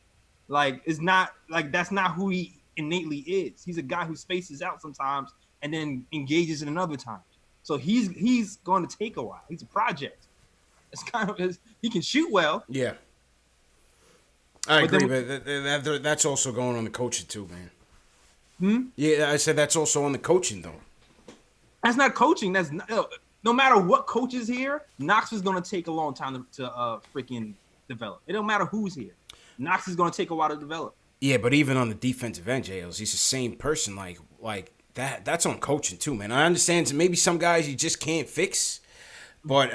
B: Like, it's not like that's not who he innately is. He's a guy who spaces out sometimes and then engages in another time. So he's going to take a while. He's a project. It's kind of he can shoot well.
A: Yeah, I agree, but that's also going on the coaching too, man. Yeah, I said that's also on the coaching though.
B: That's not coaching. That's not, no matter what coach is here, Knox is going to take a long time to freaking develop. It don't matter who's here. Knox is going to take a while to develop.
A: Yeah, but even on the defensive end, JLs, he's the same person. Like that. That's on coaching too, man. I understand maybe some guys you just can't fix, but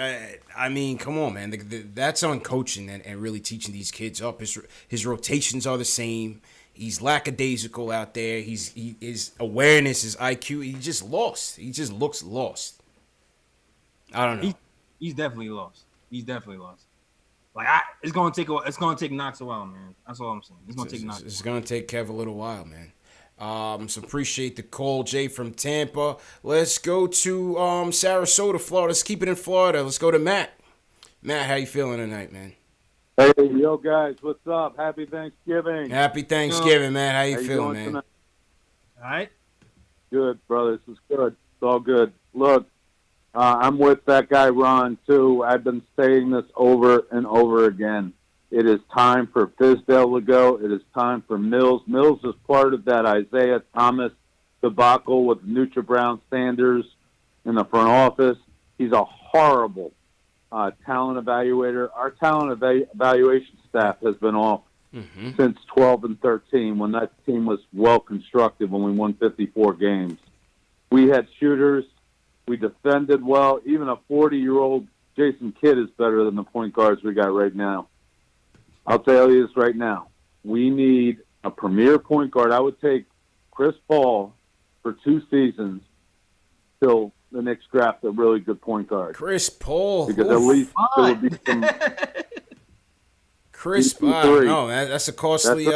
A: I mean, come on, man. That's on coaching and really teaching these kids up. His rotations are the same. He's lackadaisical out there. His awareness, his IQ. He just lost. He just looks lost. I don't know.
B: He's definitely lost. He's definitely lost. Like it's gonna take Knox a while, man. That's all I'm saying. It's gonna take Knox.
A: It's gonna take Kev a little while, man. So appreciate the call, Jay from Tampa. Let's go to Sarasota, Florida. Let's keep it in Florida. Let's go to Matt. Matt, how you feeling tonight, man?
I: Hey, yo, guys, what's up? Happy Thanksgiving.
A: Happy Thanksgiving, man. How you feeling, man?
I: Tonight?
B: All right.
I: Good, brother. This is good. It's all good. Look, I'm with that guy, Ron, too. I've been saying this over and over again. It is time for Fizdale to go. It is time for Mills. Mills is part of that Isaiah Thomas debacle with Brown Sanders in the front office. He's a horrible talent evaluator. Our talent evaluation staff has been off since 12 and 13 when that team was well constructed when we won 54 games. We had shooters. We defended well. Even a 40-year-old Jason Kidd is better than the point guards we got right now. I'll tell you this right now. We need a premier point guard. I would take Chris Paul for 2 seasons till the Knicks draft a really good point guard.
A: Chris Paul.
I: Because at least there would be some...
A: Chris Paul. No, man, that's a costly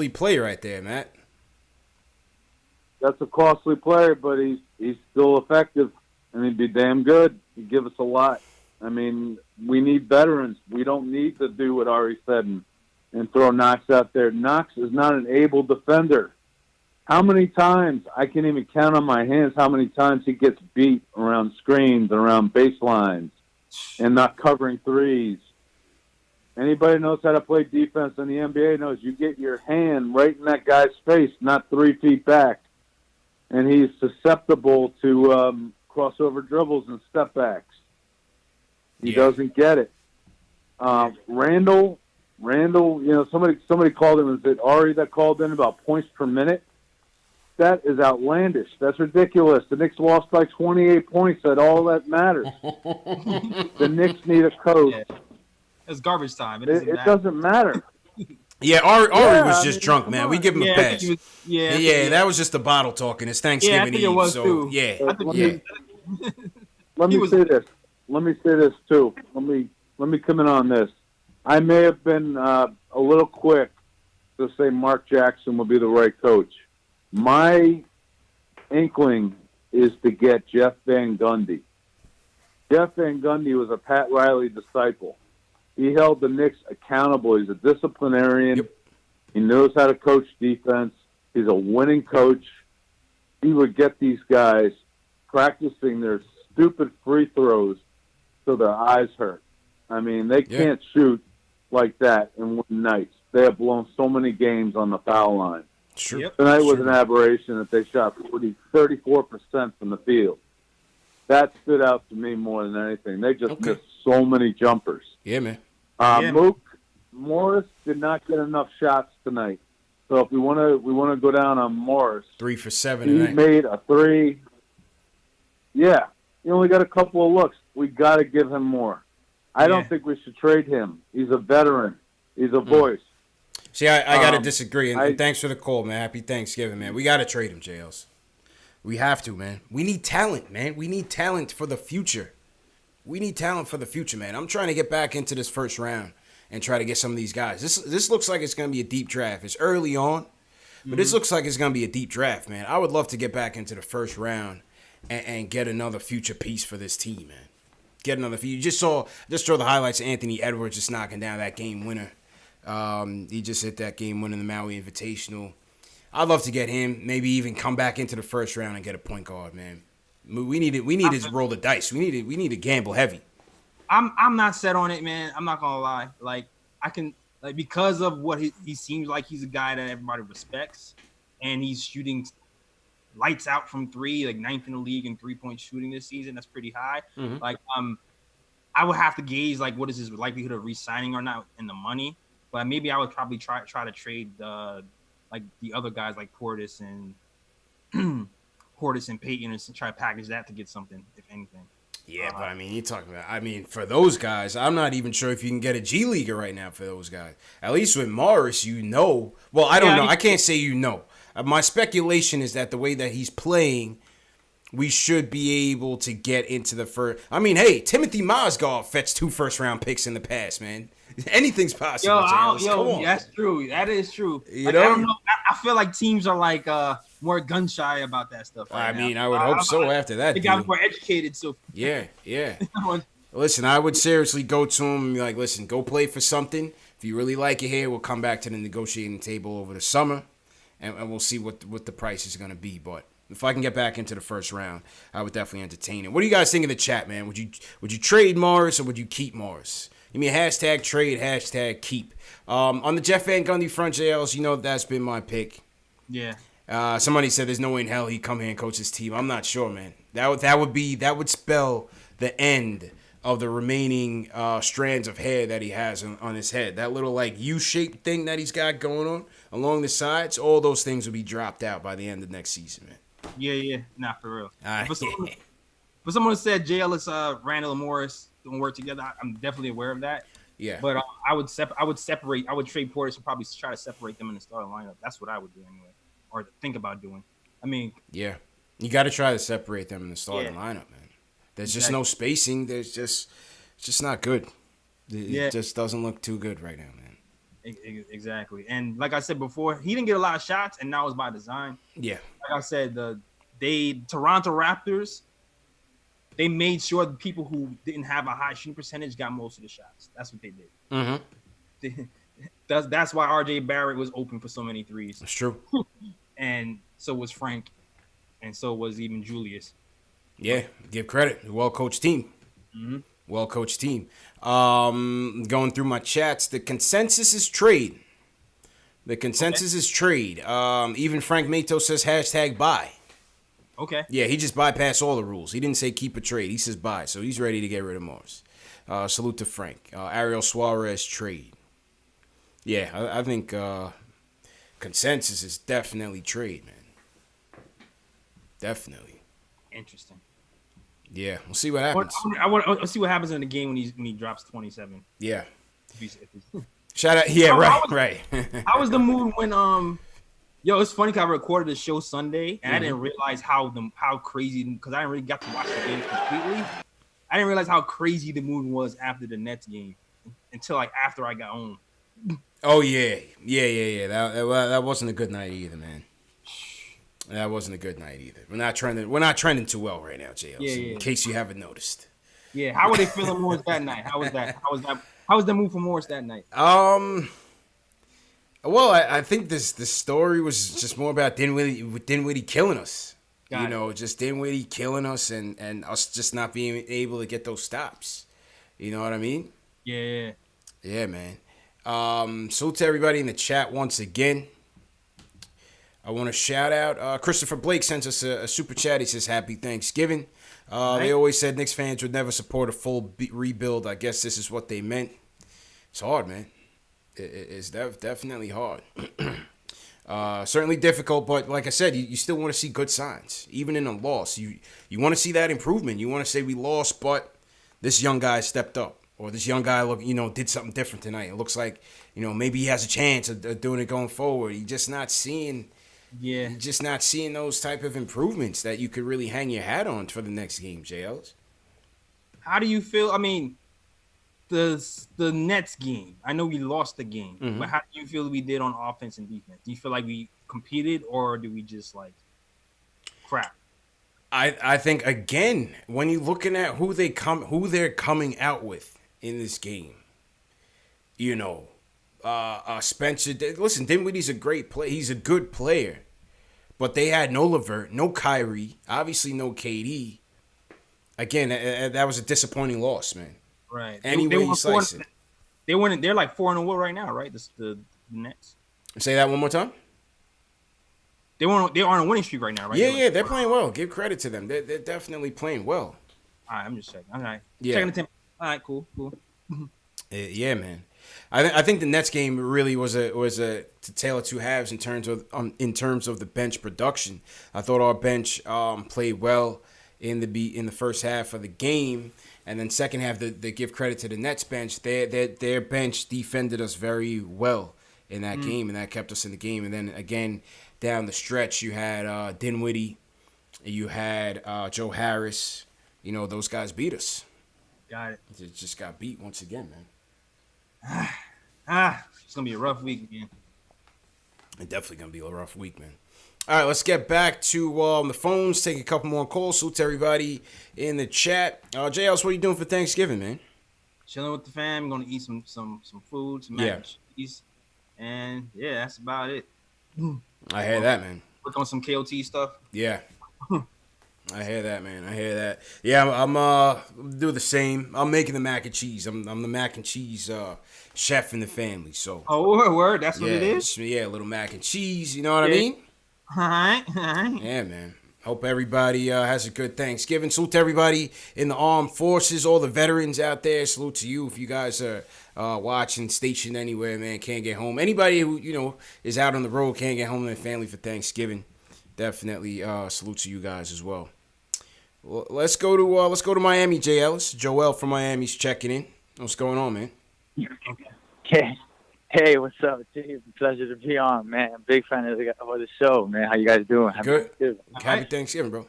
A: play right there, Matt.
I: That's a costly player, but he's still effective, and he'd be damn good. He'd give us a lot. I mean, we need veterans. We don't need to do what Ari said and throw Knox out there. Knox is not an able defender. How many times, I can't even count on my hands how many times he gets beat around screens and around baselines and not covering threes. Anybody knows how to play defense in the NBA knows you get your hand right in that guy's face, not 3 feet back. And he's susceptible to crossover dribbles and step backs. He doesn't get it. Randall, somebody called him. Is it Ari that called in about points per minute? That is outlandish. That's ridiculous. The Knicks lost by 28 points. That's all that matters. The Knicks need a coach.
B: Yeah. It's garbage time.
I: It doesn't matter.
A: Yeah, Ari was just drunk, man. We give him a pass. That was just the bottle talking. It's Thanksgiving
B: I think it was
A: Eve,
B: too.
I: Let me say this. Let me say this too. Let me come in on this. I may have been a little quick to say Mark Jackson will be the right coach. My inkling is to get Jeff Van Gundy. Jeff Van Gundy was a Pat Riley disciple. He held the Knicks accountable. He's a disciplinarian. Yep. He knows how to coach defense. He's a winning coach. He would get these guys practicing their stupid free throws so their eyes hurt. I mean, they can't shoot like that in one night. They have blown so many games on the foul line.
A: Sure. Yep.
I: Tonight was an aberration that they shot 34% from the field. That stood out to me more than anything. They just missed so many jumpers.
A: Yeah, man.
I: Mook Morris did not get enough shots tonight. So if we want to go down on Morris,
A: 3 for 7
I: he
A: tonight.
I: made a 3. Yeah, he only got a couple of looks. We got to give him more. I don't think we should trade him. He's a veteran. He's a voice.
A: See, I got to disagree. And thanks for the call, man. Happy Thanksgiving, man. We got to trade him, JLs. We have to, man. We need talent, man. We need talent for the future. Man. I'm trying to get back into this first round and try to get some of these guys. This looks like it's going to be a deep draft. It's early on, But this looks like it's going to be a deep draft, man. I would love to get back into the first round and get another future piece for this team, man. Get another few. You just saw the highlights of Anthony Edwards just knocking down that game winner. He just hit that game winner in the Maui Invitational. I'd love to get him. Maybe even come back into the first round and get a point guard, man. We need to roll the dice. We need to gamble heavy.
B: I'm not set on it, man. I'm not gonna lie. Like I can because of what he seems like he's a guy that everybody respects, and he's shooting lights out from three, like 9th in the league in 3-point shooting this season. That's pretty high.
A: Mm-hmm.
B: Like, I would have to gauge like what is his likelihood of re-signing or not in the money. But maybe I would probably try to trade like the other guys like Portis and Peyton and try to package that to get something, if anything.
A: Yeah, but I mean, you're talking about. I mean, for those guys, I'm not even sure if you can get a G Leaguer right now for those guys. At least with Morris, you know. Well, I don't know. I can't say you know. My speculation is that the way that he's playing, we should be able to get into the first. I mean, hey, Timothy Mozgov fetched 2 first-round picks in the past, man. Anything's possible.
B: Yo, that's true. That is true.
A: You
B: like,
A: know?
B: I don't know. I feel like teams are like more gun shy about that stuff. Right
A: I
B: now.
A: mean, I would hope so after that.
B: They got more educated, so
A: yeah. Listen, I would seriously go to him and be like, listen, go play for something. If you really like it here, we'll come back to the negotiating table over the summer, and we'll see what the price is going to be. But if I can get back into the first round, I would definitely entertain it. What do you guys think in the chat, man? Would you trade Morris or would you keep Morris? Give me a hashtag trade, hashtag keep. On the Jeff Van Gundy front, JLs, you know that's been my pick.
B: Yeah.
A: Somebody said there's no way in hell he'd come here and coach his team. I'm not sure, man. That would spell the end of the remaining strands of hair that he has on his head. That little like U-shaped thing that he's got going on along the sides, all those things will be dropped out by the end of next season, man.
B: Yeah. Not for real. For someone who said JL Randall and Morris don't work together, I'm definitely aware of that.
A: Yeah.
B: But I would separate. I would trade Portis and probably try to separate them in the starting lineup. That's what I would do anyway, or think about doing. I mean,
A: yeah, you got to try to separate them in the starting lineup, man. There's just no spacing. It's just not good. It just doesn't look too good right now, man.
B: Exactly. And like I said before, he didn't get a lot of shots, and now it's by design.
A: Yeah.
B: Like I said, Toronto Raptors, they made sure the people who didn't have a high shooting percentage got most of the shots. That's what they did.
A: Mm-hmm.
B: That's why RJ Barrett was open for so many threes.
A: That's true.
B: And so was Frank, and so was even Julius.
A: Yeah, give credit. Well-coached team.
B: Mm-hmm.
A: Well-coached team. Going through my chats, the consensus is trade. Is trade. Even Frank Mato says hashtag buy.
B: Okay.
A: Yeah, he just bypassed all the rules. He didn't say keep a trade. He says buy. So he's ready to get rid of Morris. Salute to Frank. Ariel Suarez trade. Yeah, I think consensus is definitely trade, man. Definitely.
B: Interesting.
A: Yeah, we'll see what happens.
B: I want to see what happens in the game when he drops 27.
A: Yeah.
B: If he's
A: Shout out. Yeah, right.
B: How was the mood when Yo, it's funny because I recorded the show Sunday and I didn't realize how crazy, because I didn't really get to watch the game completely. I didn't realize how crazy the mood was after the Nets game until like after I got home.
A: Oh yeah. That wasn't a good night either, man. That wasn't a good night either. We're not trending too well right now, JL.
B: Yeah.
A: In case you haven't noticed.
B: Yeah, how were they feeling Morris that night? How was that? How was the move for Morris that night?
A: Well, I think this story was just more about Dinwiddie killing us. Just Dinwiddie killing us and us just not being able to get those stops. You know what I mean?
B: Yeah.
A: Yeah, man. Salute to everybody in the chat once again. I want to shout out Christopher Blake sends us a super chat. He says, Happy Thanksgiving. They always said Knicks fans would never support a full rebuild. I guess this is what they meant. It's hard, man. It's definitely hard. Certainly difficult, but like I said, you still want to see good signs. Even in a loss, you want to see that improvement. You want to say we lost, but this young guy stepped up. Or this young guy, did something different tonight. It looks like, maybe he has a chance of doing it going forward. You're just not seeing...
B: Yeah.
A: You're just not seeing those type of improvements that you could really hang your hat on for the next game, JLs.
B: How do you feel? I mean, the Nets game. I know we lost the game,
A: Mhm.
B: but how do you feel we did on offense and defense? Do you feel like we competed, or do we just like crap?
A: I think again when you're looking at who they're coming out with in this game, you know, Spencer. Listen, Dinwiddie's a great player. He's a good player, but they had no LeVert, no Kyrie, obviously no KD. Again, that was a disappointing loss, man.
B: Right.
A: Anyway, you slice it.
B: They're like 4-0 right now, right? The Nets.
A: Say that one more time.
B: They are on a winning streak right now, right?
A: Yeah, they're playing well. Give credit to them. They're definitely playing well.
B: All right, I'm just checking. All right.
A: Yeah.
B: Checking the temp. All right, cool.
A: Yeah, man. I think the Nets game really was a tale of two halves in terms of the bench production. I thought our bench played well in the first half of the game, and then second half they give credit to the Nets bench. Their bench defended us very well in that game, and that kept us in the game. And then again down the stretch, you had Dinwiddie, you had Joe Harris. You know, those guys beat us.
B: Got it.
A: It just got beat once again, man.
B: It's gonna be a rough week again.
A: It's definitely gonna be a rough week, man. All right, let's get back to the phones. Take a couple more calls. Salute to everybody in the chat. JLs, what are you doing for Thanksgiving, man?
B: Chilling with the fam. Gonna eat some food, some mac and cheese, and yeah, that's about it.
A: I hear that, man.
B: Work on some KOT stuff.
A: Yeah. I hear that, man. I hear that. Yeah, I'm do the same. I'm making the mac and cheese. I'm the mac and cheese chef in the family. So.
B: Oh, word. That's what it is.
A: Yeah, a little mac and cheese. You know what I mean?
B: All right.
A: Yeah, man. Hope everybody has a good Thanksgiving. Salute to everybody in the armed forces, all the veterans out there. Salute to you if you guys are watching, stationed anywhere, man. Can't get home. Anybody who is out on the road, can't get home to their family for Thanksgiving. Definitely salute to you guys as well. Let's go to Miami, JL. It's Joel from Miami's checking in. What's going on, man?
J: Hey, what's up? It's a pleasure to be on, man. Big fan of the show, man. How you guys doing?
A: Good. Happy Thanksgiving, bro.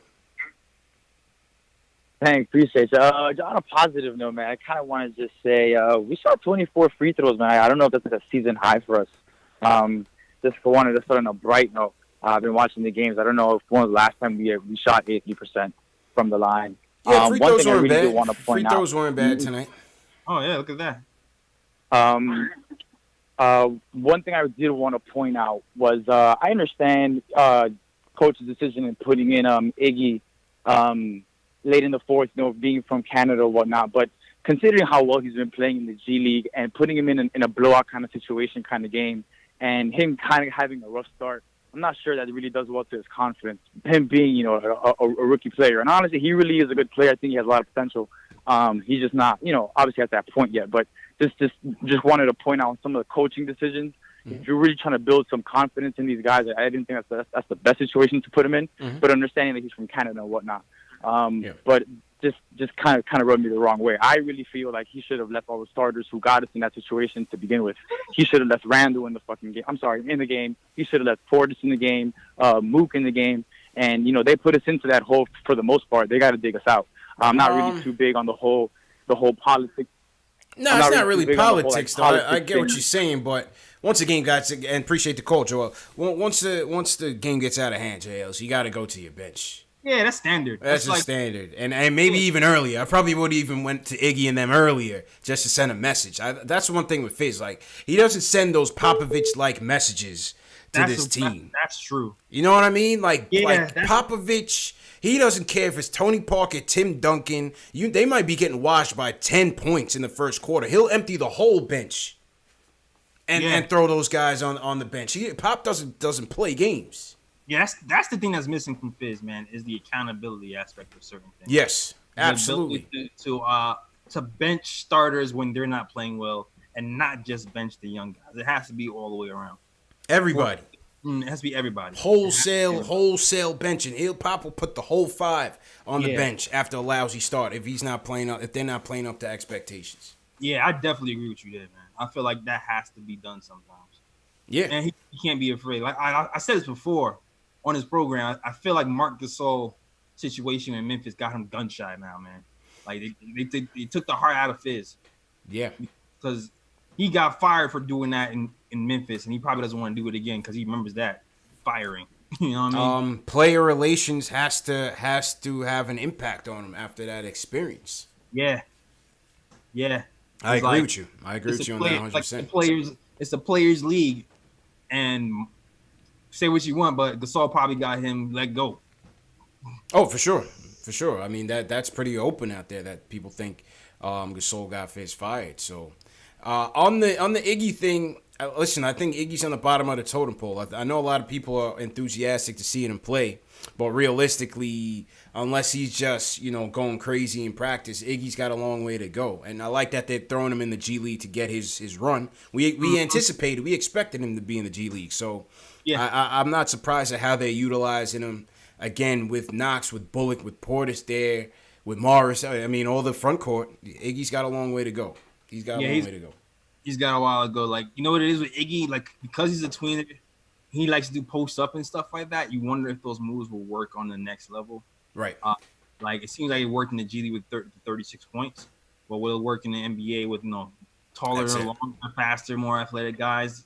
J: Thanks, appreciate you. On a positive note, man, I kind of want to just say we shot 24 free throws, man. I don't know if that's like a season high for us. Just for one, just on a bright note, I've been watching the games. I don't know if when was the last time we shot 80% from the line.
A: Yeah, free throws weren't bad.
J: Want to point
A: free throws weren't bad tonight.
B: Oh yeah, look at that.
J: One thing I did want to point out was I understand coach's decision in putting in Iggy late in the fourth, being from Canada or whatnot. But considering how well he's been playing in the G League and putting him in a blowout kind of situation, kind of game, and him kind of having a rough start, I'm not sure that it really does well to his confidence. Him being, a rookie player, and honestly, he really is a good player. I think he has a lot of potential. He's just not, obviously at that point yet. But just wanted to point out some of the coaching decisions. Mm-hmm. If you're really trying to build some confidence in these guys, I didn't think that's the best situation to put him in. Mm-hmm. But understanding that he's from Canada and whatnot, but just kind of rubbed me the wrong way. I really feel like he should have left all the starters who got us in that situation to begin with. He should have left Randall in the fucking game. In the game. He should have left Portis in the game, Mook in the game. And, they put us into that hole for the most part. They got to dig us out. I'm not really too big on the whole politics.
A: No, it's not really politics, though. I get what you're saying, but once the game and appreciate the call, Joel. Once the game gets out of hand, JLs, you got to go to your bench.
B: Yeah, that's standard.
A: That's just standard. And maybe even earlier. I probably would have even went to Iggy and them earlier just to send a message. That's one thing with Fizz. Like, he doesn't send those Popovich-like messages to this team.
B: That's true.
A: You know what I mean? Like Popovich, he doesn't care if it's Tony Parker, Tim Duncan. They might be getting washed by 10 points in the first quarter. He'll empty the whole bench and throw those guys on the bench. Pop doesn't play games.
B: Yeah, that's the thing that's missing from Fizz, man, is the accountability aspect of certain things.
A: Yes, absolutely.
B: To bench starters when they're not playing well, and not just bench the young guys. It has to be all the way around.
A: Everybody.
B: It has to be everybody.
A: Wholesale benching. Pop will put the whole five on the bench after a lousy start if they're not playing up to expectations.
B: Yeah, I definitely agree with you there, man. I feel like that has to be done sometimes.
A: Yeah,
B: and he can't be afraid. Like I said this before on his program, I feel like Marc Gasol situation in Memphis got him gun shy now, man. Like they took the heart out of Fizz.
A: Yeah.
B: Because he got fired for doing that in Memphis, and he probably doesn't want to do it again because he remembers that firing. You know what I mean?
A: Player relations has to have an impact on him after that experience.
B: Yeah.
A: I agree with you. I agree with you on that 100%.
B: It's a players' league, and say what you want, but Gasol probably got him let go.
A: Oh, for sure. I mean that's pretty open out there that people think Gasol got his fired. So on the Iggy thing, listen, I think Iggy's on the bottom of the totem pole. I know a lot of people are enthusiastic to see him play, but realistically, unless he's just going crazy in practice, Iggy's got a long way to go. And I like that they're throwing him in the G League to get his run. We anticipated, we expected him to be in the G League. So yeah, I'm not surprised at how they're utilizing him. Again, with Knox, with Bullock, with Portis there, with Morris. I mean, all the front court. Iggy's got a long way to go. He's got a long way to go.
B: He's got a while to go. Like, you know what it is with Iggy? Like, because he's a tweener, he likes to do post up and stuff like that. You wonder if those moves will work on the next level.
A: Right.
B: Like, it seems like it worked in the G League with 36 points, but will it work in the NBA with taller, longer, faster, more athletic guys?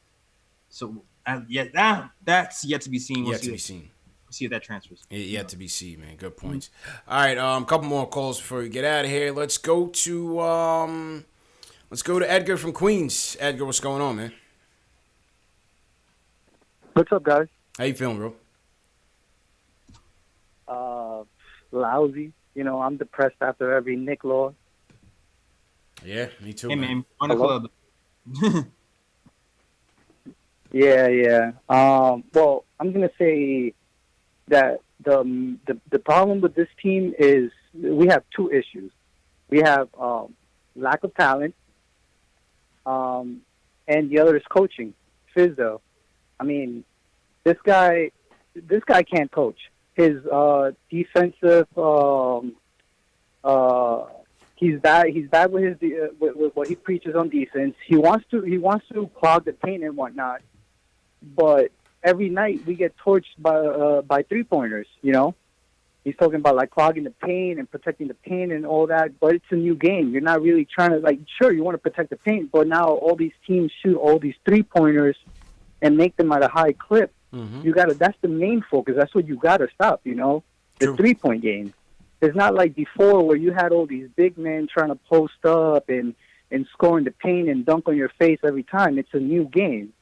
B: So, that's yet to be seen.
A: Yet to be seen.
B: See if that transfers.
A: Yet to be seen, man. Good points. All right, a couple more calls before we get out of here. Let's go to Edgar from Queens. Edgar, what's going on, man?
K: What's up, guys?
A: How you feeling,
K: bro? Lousy. I'm depressed after every Knick loss.
A: Yeah, me too.
B: Hey, man, on the club.
K: Yeah. Well, I'm gonna say that the problem with this team is we have two issues. We have lack of talent, and the other is coaching. Fizzo. I mean, this guy can't coach. His defensive, he's bad with his with what he preaches on defense. He wants to clog the paint and whatnot, but every night we get torched by 3-pointers. He's talking about like clogging the paint and protecting the paint and all that, but it's a new game. You're not really trying to sure you want to protect the paint, but now all these teams shoot all these 3-pointers and make them at a high clip. Mm-hmm. That's the main focus. That's what you gotta stop. The 3-point game. It's not like before where you had all these big men trying to post up and score in the paint and dunk on your face every time. It's a new game.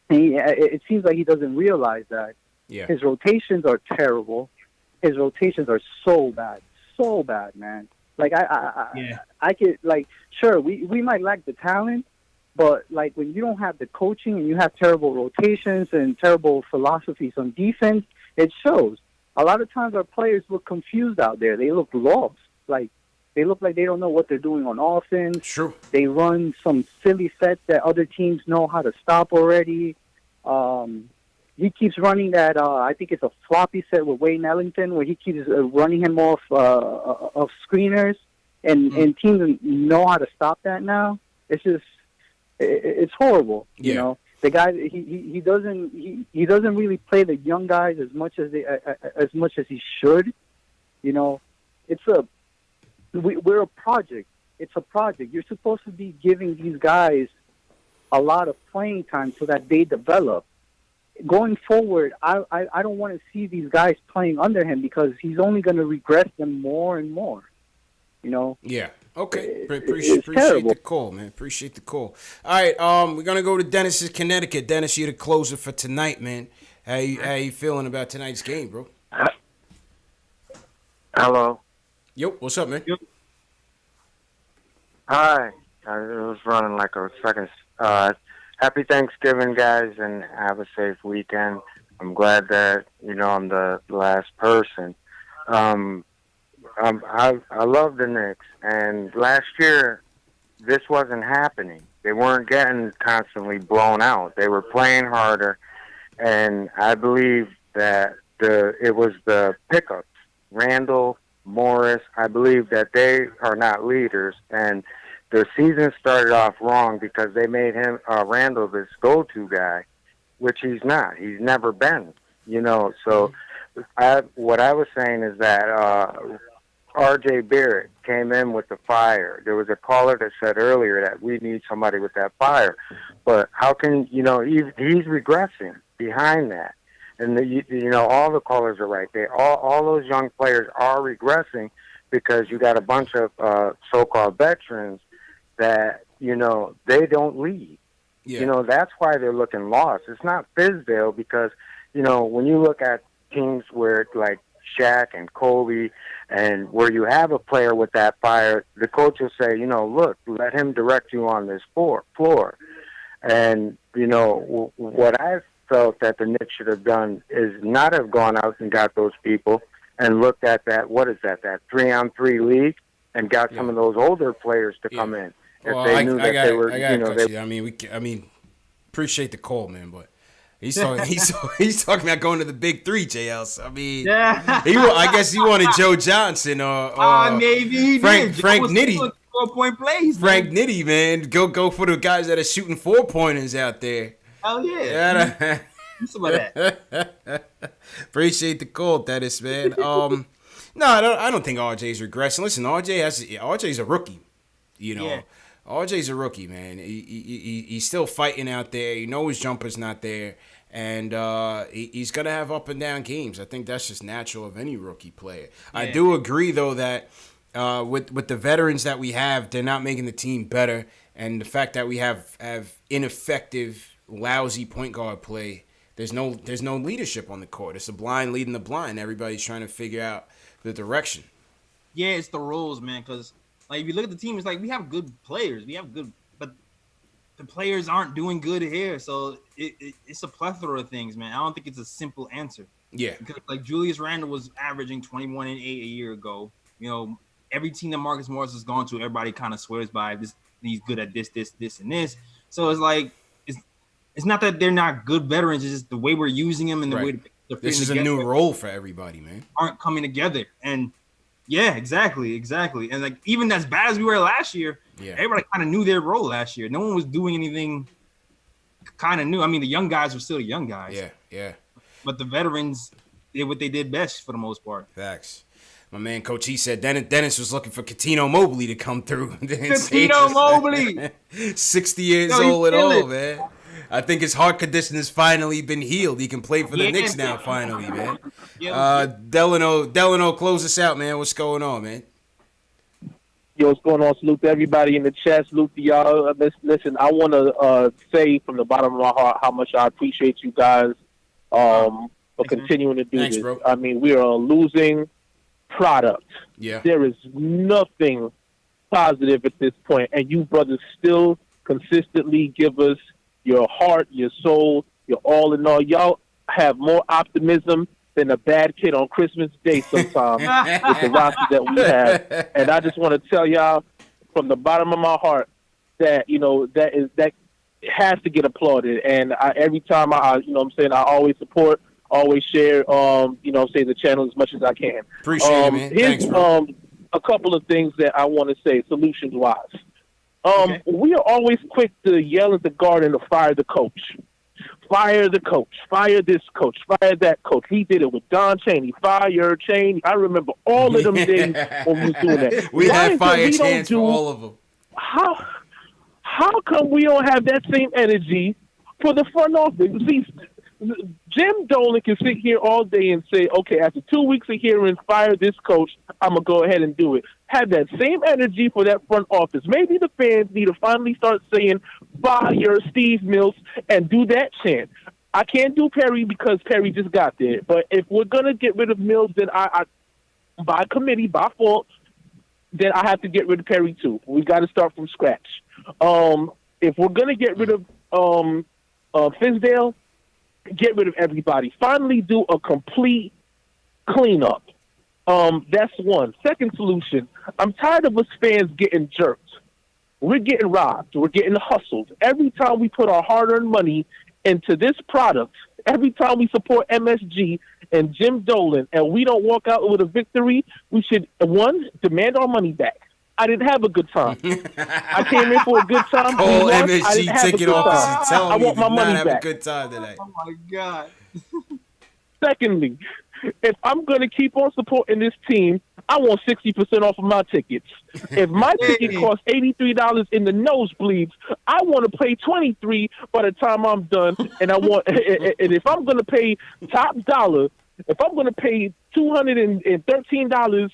K: And it seems like he doesn't realize that.
A: Yeah.
K: His rotations are terrible. His rotations are so bad, man. Like I could sure we might lack the talent, but like when you don't have the coaching and you have terrible rotations and terrible philosophies on defense, it shows. A lot of times our players look confused out there. They look lost. Like they look like they don't know what they're doing on offense.
A: Sure.
K: They run some silly sets that other teams know how to stop already. He keeps running that. I think it's a floppy set with Wayne Ellington, where he keeps running him off of screeners, and teams know how to stop that now. It's just, it's horrible.
A: Yeah.
K: The guy he doesn't really play the young guys as much as he should. We're a project. It's a project. You're supposed to be giving these guys a lot of playing time so that they develop. Going forward, I don't want to see these guys playing under him because he's only going to regress them more and more.
A: Yeah. Okay. Appreciate the call, man. Appreciate the call. All right. We're gonna go to Dennis in Connecticut. Dennis, you're the closer for tonight, man. How you feeling about tonight's game, bro?
L: Hello.
A: Yo, what's up, man?
L: Hi. I was running like a second. Happy Thanksgiving, guys, and have a safe weekend. I'm glad that I'm the last person. I love the Knicks, and last year this wasn't happening. They weren't getting constantly blown out. They were playing harder, and I believe that it was the pickups, Randall, Morris. I believe that they are not leaders, and the season started off wrong because they made him Randall this go-to guy, which he's not. He's never been, So what I was saying is that R.J. Barrett came in with the fire. There was a caller that said earlier that we need somebody with that fire. But how can, he's regressing behind that. And, all the callers are right there. All those young players are regressing because you got a bunch of so-called veterans that, they don't lead.
A: Yeah.
L: That's why they're looking lost. It's not Fizdale because, when you look at teams where like Shaq and Kobe and where you have a player with that fire, the coach will say, look, let him direct you on this floor. And, what I felt that the Knicks should have done is not have gone out and got those people and looked at that 3-on-3 league and got some of those older players to come in.
A: Well,
L: If they knew that they were,
A: I mean, appreciate the call, man, but he's talking about going to the big three, JL. So, I mean, I guess he wanted Joe Johnson or
B: maybe
A: Frank Nitty.
B: 4-point plays.
A: Frank Nitty, man, go for the guys that are shooting 4-pointers out there.
B: Hell yeah. Some of that.
A: Appreciate the call, Dennis, man. No, I don't think RJ's regressing. Listen, RJ's a rookie.
B: Yeah.
A: RJ's a rookie, man. He's still fighting out there. His jumper's not there. And he's going to have up and down games. I think that's just natural of any rookie player. Yeah. I do agree, though, that with the veterans that we have, they're not making the team better. And the fact that we have ineffective, lousy point guard play, there's no leadership on the court. It's the blind leading the blind. Everybody's trying to figure out the direction.
B: Yeah, it's the roles, man, because if you look at the team, it's like we have good players. But the players aren't doing good here. So it's a plethora of things, man. I don't think it's a simple answer.
A: Yeah.
B: Because Julius Randle was averaging 21 and 8 a year ago. Every team that Marcus Morris has gone to, everybody kind of swears by this. He's good at this, and this. So it's like it's not that they're not good veterans. It's just the way we're using them and the way they're
A: this is a new role for everybody, man.
B: Aren't coming together. And yeah, exactly. And even as bad as we were last year, everybody kind of knew their role last year. No one was doing anything kind of new. I mean, the young guys were still the young guys.
A: Yeah.
B: But the veterans did what they did best for the most part.
A: Facts. My man, Coach, he said Dennis was looking for Cuttino Mobley to come through.
B: Cuttino Mobley!
A: 60 years old and all, man. I think his heart condition has finally been healed. He can play for the Knicks now, finally, man. Delano, close us out, man. What's going on, man?
M: Yo, what's going on? Salute to everybody in the chat. Salute to y'all. Listen, I want to say from the bottom of my heart how much I appreciate you guys for continuing to do this. Bro. I mean, we are a losing product.
A: Yeah.
M: There is nothing positive at this point, and you brothers still consistently give us your heart, your soul, your all in all. Y'all have more optimism than a bad kid on Christmas Day sometimes with the roster that we have. And I just want to tell y'all from the bottom of my heart that, that has to get applauded. And every time I always support, always share, the channel as much as I can.
A: Appreciate it, man.
M: Here's
A: Thanks,
M: a couple of things that I want to say, solutions-wise. We are always quick to yell at the Garden to fire the coach. Fire the coach. Fire this coach. Fire that coach. He did it with Don Chaney. Fire Chaney. I remember all of them days when we were doing that.
A: We had fire chants for all of them.
M: How come we don't have that same energy for the front office? See, Jim Dolan can sit here all day and say, okay, after 2 weeks of hearing fire this coach, I'm going to go ahead and do it. Have that same energy for that front office. Maybe the fans need to finally start saying, fire Steve Mills, and do that chant. I can't do Perry because Perry just got there. But if we're going to get rid of Mills, then I by committee, by fault, then I have to get rid of Perry too. We got to start from scratch. If we're going to get rid of Fizdale, get rid of everybody. Finally do a complete cleanup. That's one. Second solution, I'm tired of us fans getting jerked. We're getting robbed. We're getting hustled. Every time we put our hard-earned money into this product, every time we support MSG and Jim Dolan and we don't walk out with a victory, we should, one, demand our money back. I didn't have a good time. I came in for a good time.
A: Call MSG ticket office and tell me you did not have
M: back.
A: a good time tonight.
B: Oh, my God.
M: Secondly, if I'm going to keep on supporting this team, I want 60% off of my tickets. If my ticket costs $83 in the nosebleeds, I want to pay $23 by the time I'm done. And and if I'm going to pay top dollar, if I'm going to pay $213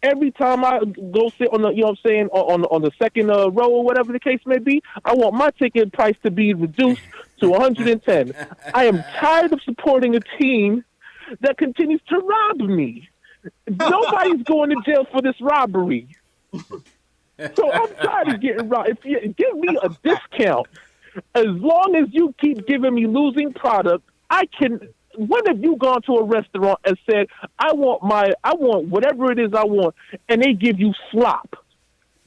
M: every time I go sit on the, you know what I'm saying, on the second row or whatever the case may be, I want my ticket price to be reduced to $110. I am tired of supporting a team that continues to rob me. Nobody's going to jail for this robbery. So I'm tired of getting robbed. If you give me a discount, as long as you keep giving me losing product, I can. When have you gone to a restaurant and said, I want whatever it is I want, and they give you slop?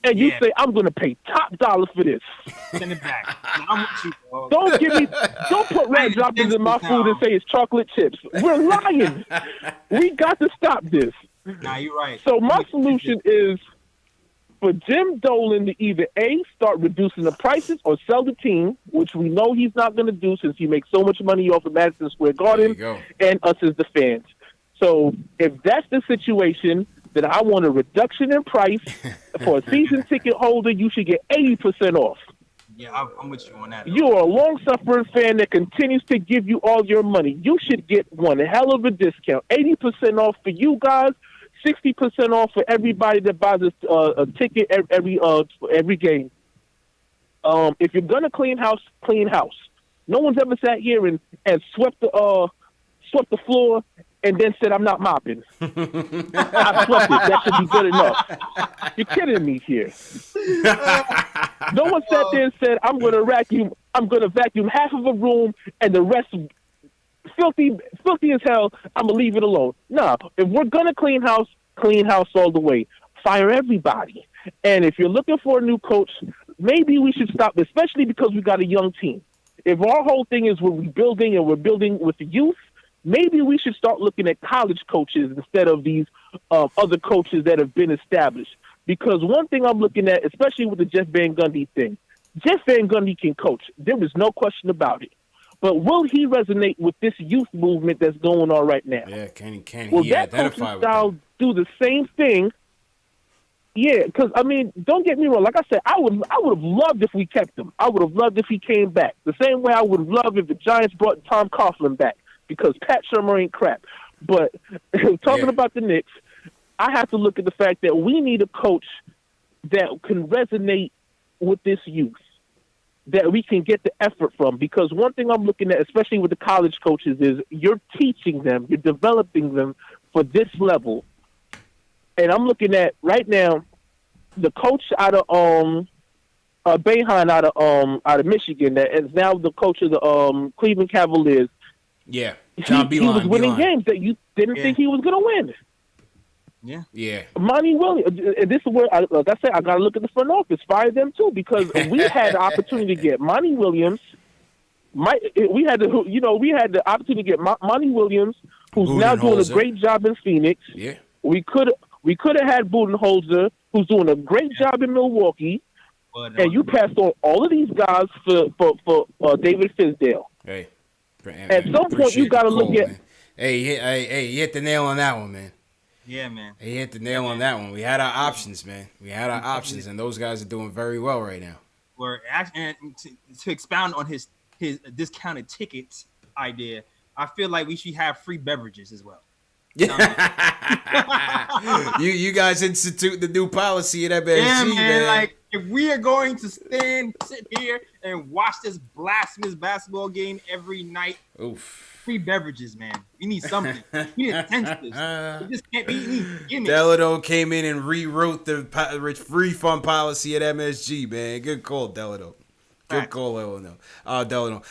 M: And you say, I'm going to pay top dollar for this.
B: Send it back. I'm with you, bro.
M: Don't put red droppers in my food and say it's chocolate chips. We're lying. We got to stop this.
B: Nah, you're right.
M: So my solution is for Jim Dolan to either A, start reducing the prices or sell the team, which we know he's not going to do since he makes so much money off of Madison Square Garden and us as the fans. So if that's the situation, then I want a reduction in price. For a season ticket holder, you should get 80% off.
B: Yeah, I'm with you on that.
M: You are a long-suffering fan that continues to give you all your money. You should get one hell of a discount. 80% off for you guys, 60% off for everybody that buys a ticket every game. If you're gonna clean house, clean house. No one's ever sat here and swept the floor and then said, I'm not mopping. I swept it. That should be good enough. You're kidding me here. No one sat there and said, I'm gonna vacuum half of a room and the rest filthy as hell, I'm gonna leave it alone. No, if we're gonna clean house all the way. Fire everybody. And if you're looking for a new coach, maybe we should stop, especially because we got a young team. If our whole thing is we're rebuilding and we're building with the youth, maybe we should start looking at college coaches instead of these other coaches that have been established. Because one thing I'm looking at, especially with the Jeff Van Gundy thing, Jeff Van Gundy can coach. There is no question about it. But will he resonate with this youth movement that's going on right now?
A: Yeah, can
M: will
A: he
M: that
A: identify with
M: style do the same thing? Yeah, because, I mean, don't get me wrong. Like I said, I would have loved if we kept him. I would have loved if he came back. The same way I would have loved if the Giants brought Tom Coughlin back because Pat Shurmur ain't crap. But talking about the Knicks, I have to look at the fact that we need a coach that can resonate with this youth, that we can get the effort from. Because one thing I'm looking at, especially with the college coaches, is you're teaching them, you're developing them for this level. And I'm looking at right now the coach out of Boeheim out of Michigan that is now the coach of the Cleveland Cavaliers.
A: Yeah,
M: John he was winning games that you didn't think he was going to win.
A: Yeah.
M: Monty Williams. This is where, like I said, I got to look at the front office, fire them too, because we had the opportunity to get Monty Williams. We had the opportunity to get Monty Williams, who's now doing a great job in Phoenix.
A: Yeah.
M: We could have had Budenholzer, who's doing a great job in Milwaukee, and you passed on all of these guys for David Fizdale.
A: Hey,
M: at some point you got to look at.
A: Man. Hey, you hit the nail on that one, man.
B: Yeah, man.
A: He hit the nail on that one. We had our options, man. We had our options, and those guys are doing very well right now.
B: And to expound on his discounted tickets idea, I feel like we should have free beverages as well.
A: You guys institute the new policy at MSG, man.
B: Like, if we are going to sit here and watch this blasphemous basketball game every night, free beverages, man. We need something. We need incentives. It just can't be gimmicks.
A: Delano came in and rewrote the refund policy at MSG, man. Good call, Delano. Good call, Delano.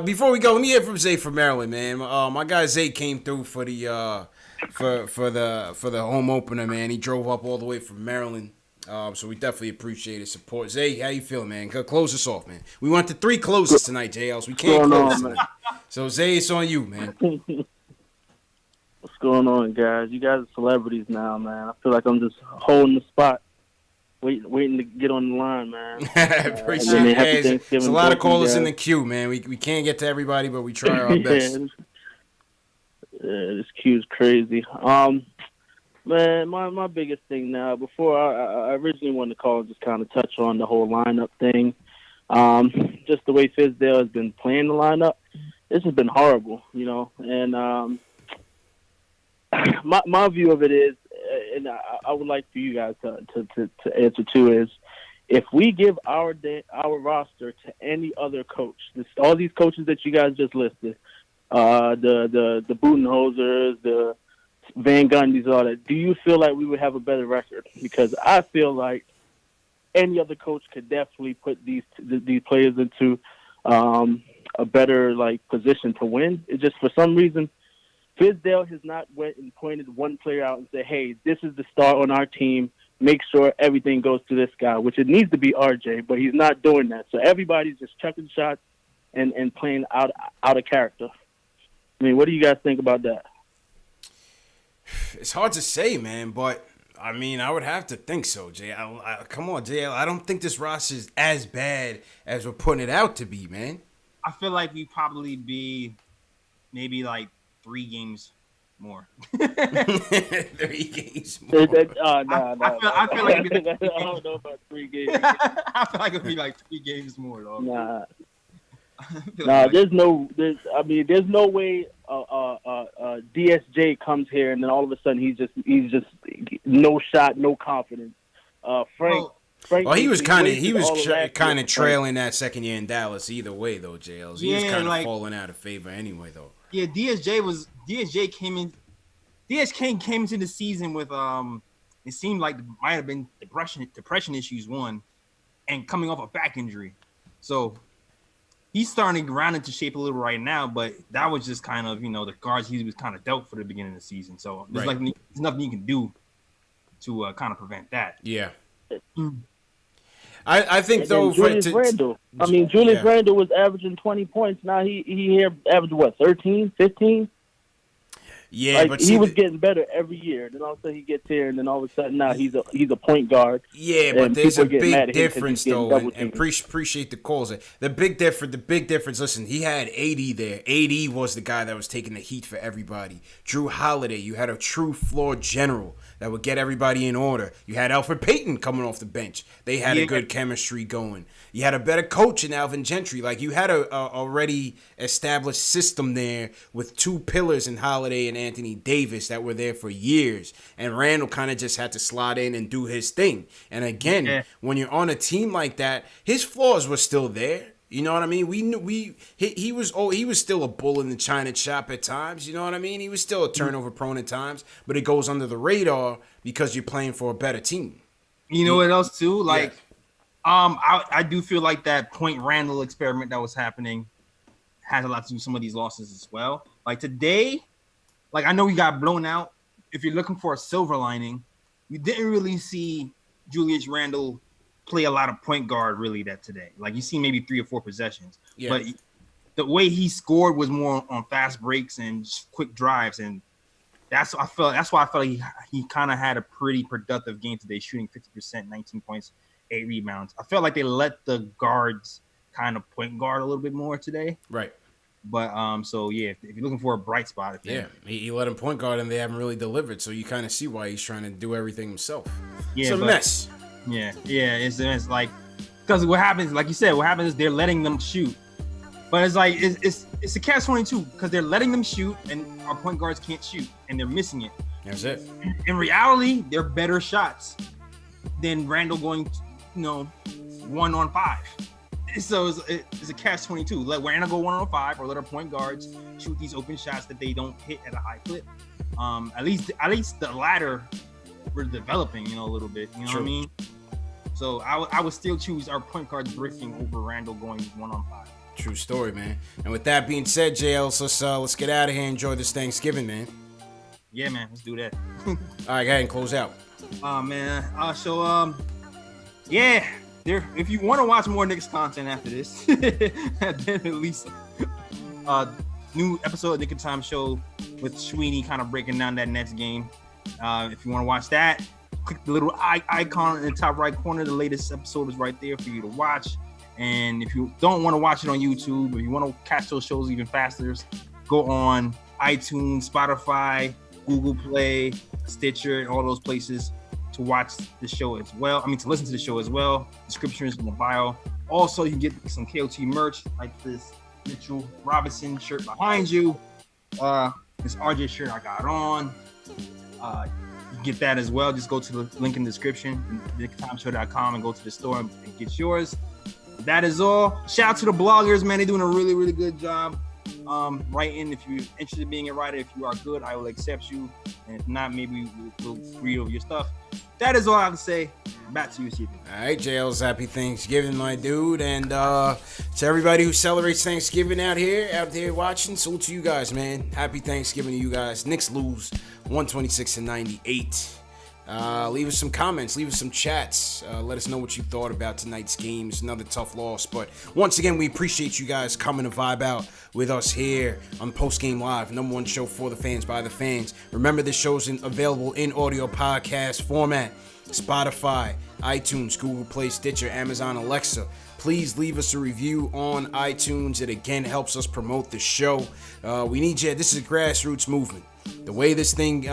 A: Before we go, let me hear from Zay from Maryland, man. My guy Zay came through for the for the home opener, man. He drove up all the way from Maryland. So we definitely appreciate his support. Zay, how you feeling, man? Close us off, man. We went to 3 closes tonight, JLs. We can't close tonight. So Zay, it's on you, man.
N: What's going on, guys? You guys are celebrities now, man. I feel like I'm just holding the spot, waiting to get on the line, man.
A: Appreciate it. There's a lot of callers in the queue, man. We can't get to everybody, but we try our best.
N: This queue's crazy. Man, my biggest thing now, before I originally wanted to call and just kind of touch on the whole lineup thing. Just the way Fizdale has been playing the lineup, this has been horrible, And my view of it is, and I would like for you guys to answer too, is if we give our roster to any other coach, all these coaches that you guys just listed, the Budenholzers, the Van Gundys, all that, do you feel like we would have a better record? Because I feel like any other coach could definitely put these players into a better position to win. It just, for some reason, Fizdale has not went and pointed one player out and said, hey, this is the star on our team. Make sure everything goes to this guy, which it needs to be RJ, but he's not doing that. So everybody's just chucking shots and playing out of character. I mean, what do you guys think about that?
A: It's hard to say, man, but I mean, I would have to think so, Jay. Come on, Jay. I don't think this roster is as bad as we're putting it out to be, man.
B: I feel like we probably be maybe 3 games more.
A: 3 games more.
B: I feel like
N: I don't know about 3 games.
B: I feel like it'd be 3 games more, though.
N: Nah. There's no way DSJ comes here and then all of a sudden he's just no shot, no confidence. Frank.
A: Well, he was kind of trailing that second year in Dallas. Either way, though, JLs, he was kind of falling out of favor anyway, though.
B: Yeah, DSJ came into the season with it seemed like it might have been depression issues and coming off a back injury, so. He's starting to round into shape a little right now, but that was just kind of, the cards he was kind of dealt for the beginning of the season. So there's nothing you can do to kind of prevent that.
A: Yeah. I think, though,
N: Julius Randle. Julius Randle was averaging 20 points. Now he averaged, 13, 15?
A: Yeah, but
N: he was getting better every year. Then all of a sudden he gets here, and then all of a sudden now he's a point guard.
A: Yeah, but there's a big difference though, and appreciate the calls. The big difference. Listen, he had AD there. AD was the guy that was taking the heat for everybody. Drew Holiday, you had a true floor general that would get everybody in order. You had Alfred Payton coming off the bench. They had a good chemistry going. You had a better coach in Alvin Gentry. You had a already established system there with 2 pillars in Holiday and Anthony Davis that were there for years. And Randall kind of just had to slide in and do his thing. And again, when you're on a team like that, his flaws were still there. You know what I mean? He was still a bull in the china shop at times. You know what I mean? He was still a turnover prone at times, but it goes under the radar because you're playing for a better team.
B: You know what else too? I do feel like that Point Randall experiment that was happening has a lot to do with some of these losses as well. Today, I know we got blown out. If you're looking for a silver lining, you didn't really see Julius Randle play a lot of point guard really that today. You see maybe 3 or 4 possessions. Yeah. But the way he scored was more on fast breaks and quick drives, and that's why I felt like he kind of had a pretty productive game today, shooting 50%, 19 points, 8 rebounds. I felt like they let the guards kind of point guard a little bit more today.
A: Right.
B: But so if you're looking for a bright spot,
A: he let him point guard and they haven't really delivered. So you kind of see why he's trying to do everything himself.
B: Yeah,
A: it's a mess.
B: Yeah, it's a mess. Because what happens, like you said, is they're letting them shoot, but it's a catch-22 because they're letting them shoot and our point guards can't shoot and they're missing it.
A: That's it.
B: In reality, they're better shots than Randall going, 1-on-5. So it's a catch-22. Let Randall go 1-on-5 or let our point guards shoot these open shots that they don't hit at a high clip. At least the latter we're developing, a little bit. You know True. What I mean? So I would still choose our point guards drifting over Randall going 1-on-5.
A: True story, man. And with that being said, JL, let's get out of here and enjoy this Thanksgiving, man.
B: Yeah, man. Let's do that.
A: All right, go ahead and close out.
B: Man. Yeah. If you want to watch more Knicks content after this, then at least new episode of Nick and Time Show with Sweeney kind of breaking down that Nets game. If you want to watch that, click the little icon in the top right corner. The latest episode is right there for you to watch. And if you don't want to watch it on YouTube, if you want to catch those shows even faster, go on iTunes, Spotify, Google Play, Stitcher, and all those places to watch the show as well. To listen to the show as well. Description is in the bio. Also, you can get some KOT merch like this Mitchell Robinson shirt behind you. This RJ shirt I got on. You can get that as well. Just go to the link in the description, nicktimeshow.com, and go to the store and get yours. That is all. Shout out to the bloggers, man. They're doing a really, really good job. Writing. If you're interested in being a writer, if you are good, I will accept you. And if not, maybe we'll read over your stuff. That is all I have to say. Back to you, Stephen.
A: All right, JL's happy Thanksgiving, my dude. And to everybody who celebrates Thanksgiving out there watching, salute to you guys, man. Happy Thanksgiving to you guys. Knicks lose 126-98. Leave us some comments, leave us some chats. Let us know what you thought about tonight's game. It's another tough loss, but once again, we appreciate you guys coming to vibe out with us here on Postgame Live, number one show for the fans by the fans. Remember, this show's available in audio podcast format: Spotify, iTunes, Google Play, Stitcher, Amazon, Alexa. Please leave us a review on iTunes. It again helps us promote the show. We need you. This is a grassroots movement. The way this thing,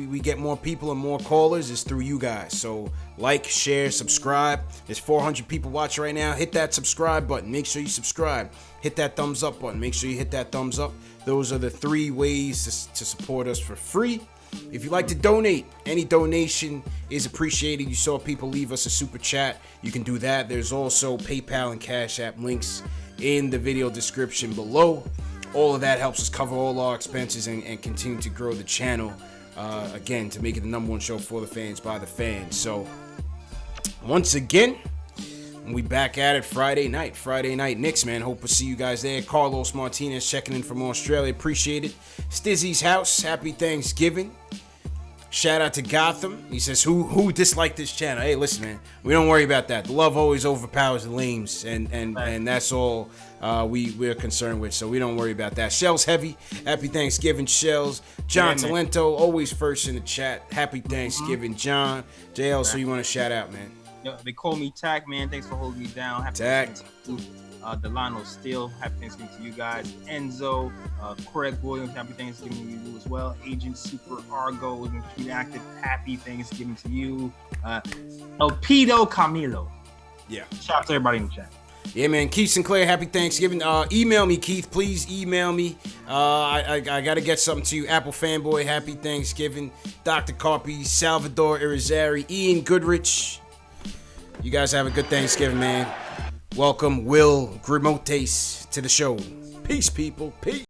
A: we get more people and more callers is through you guys. So like, share, subscribe. There's 400 people watching right now. Hit that subscribe button. Make sure you subscribe. Hit that thumbs up button. Make sure you hit that thumbs up. Those are the 3 ways to support us for free. If you'd like to donate, any donation is appreciated. You saw people leave us a super chat. You can do that. There's also PayPal and CashApp links in the video description below. All of that helps us cover all our expenses and continue to grow the channel, again, to make it the number one show for the fans by the fans. So, once again, we back at it Friday night. Knicks, man. Hope to see you guys there. Carlos Martinez checking in from Australia. Appreciate it. Stizzy's house. Happy Thanksgiving. Shout out to Gotham. He says, who disliked this channel? Hey, listen, man. We don't worry about that. The love always overpowers the lames, and that's all we're concerned with. So we don't worry about that. Shell's Heavy. Happy Thanksgiving, Shells. John Talento, always first in the chat. Happy Thanksgiving, John. JL, so you want to shout out, man?
B: Yo, they call me Tack, man. Thanks for holding me down. Happy Thanksgiving. Delano Steele, happy Thanksgiving to you guys. Enzo, Craig Williams, happy Thanksgiving to you as well. Agent Super Argo, Keep Active, happy Thanksgiving to you. Elpido Camilo.
A: Yeah.
B: Shout out to everybody in the chat.
A: Yeah, man. Keith Sinclair, happy Thanksgiving. Email me, Keith. Please email me. I got to get something to you. Apple Fanboy, happy Thanksgiving. Dr. Carpy, Salvador Irizarry, Ian Goodrich. You guys have a good Thanksgiving, man. Welcome, Will Grimotes, to the show. Peace, people. Peace.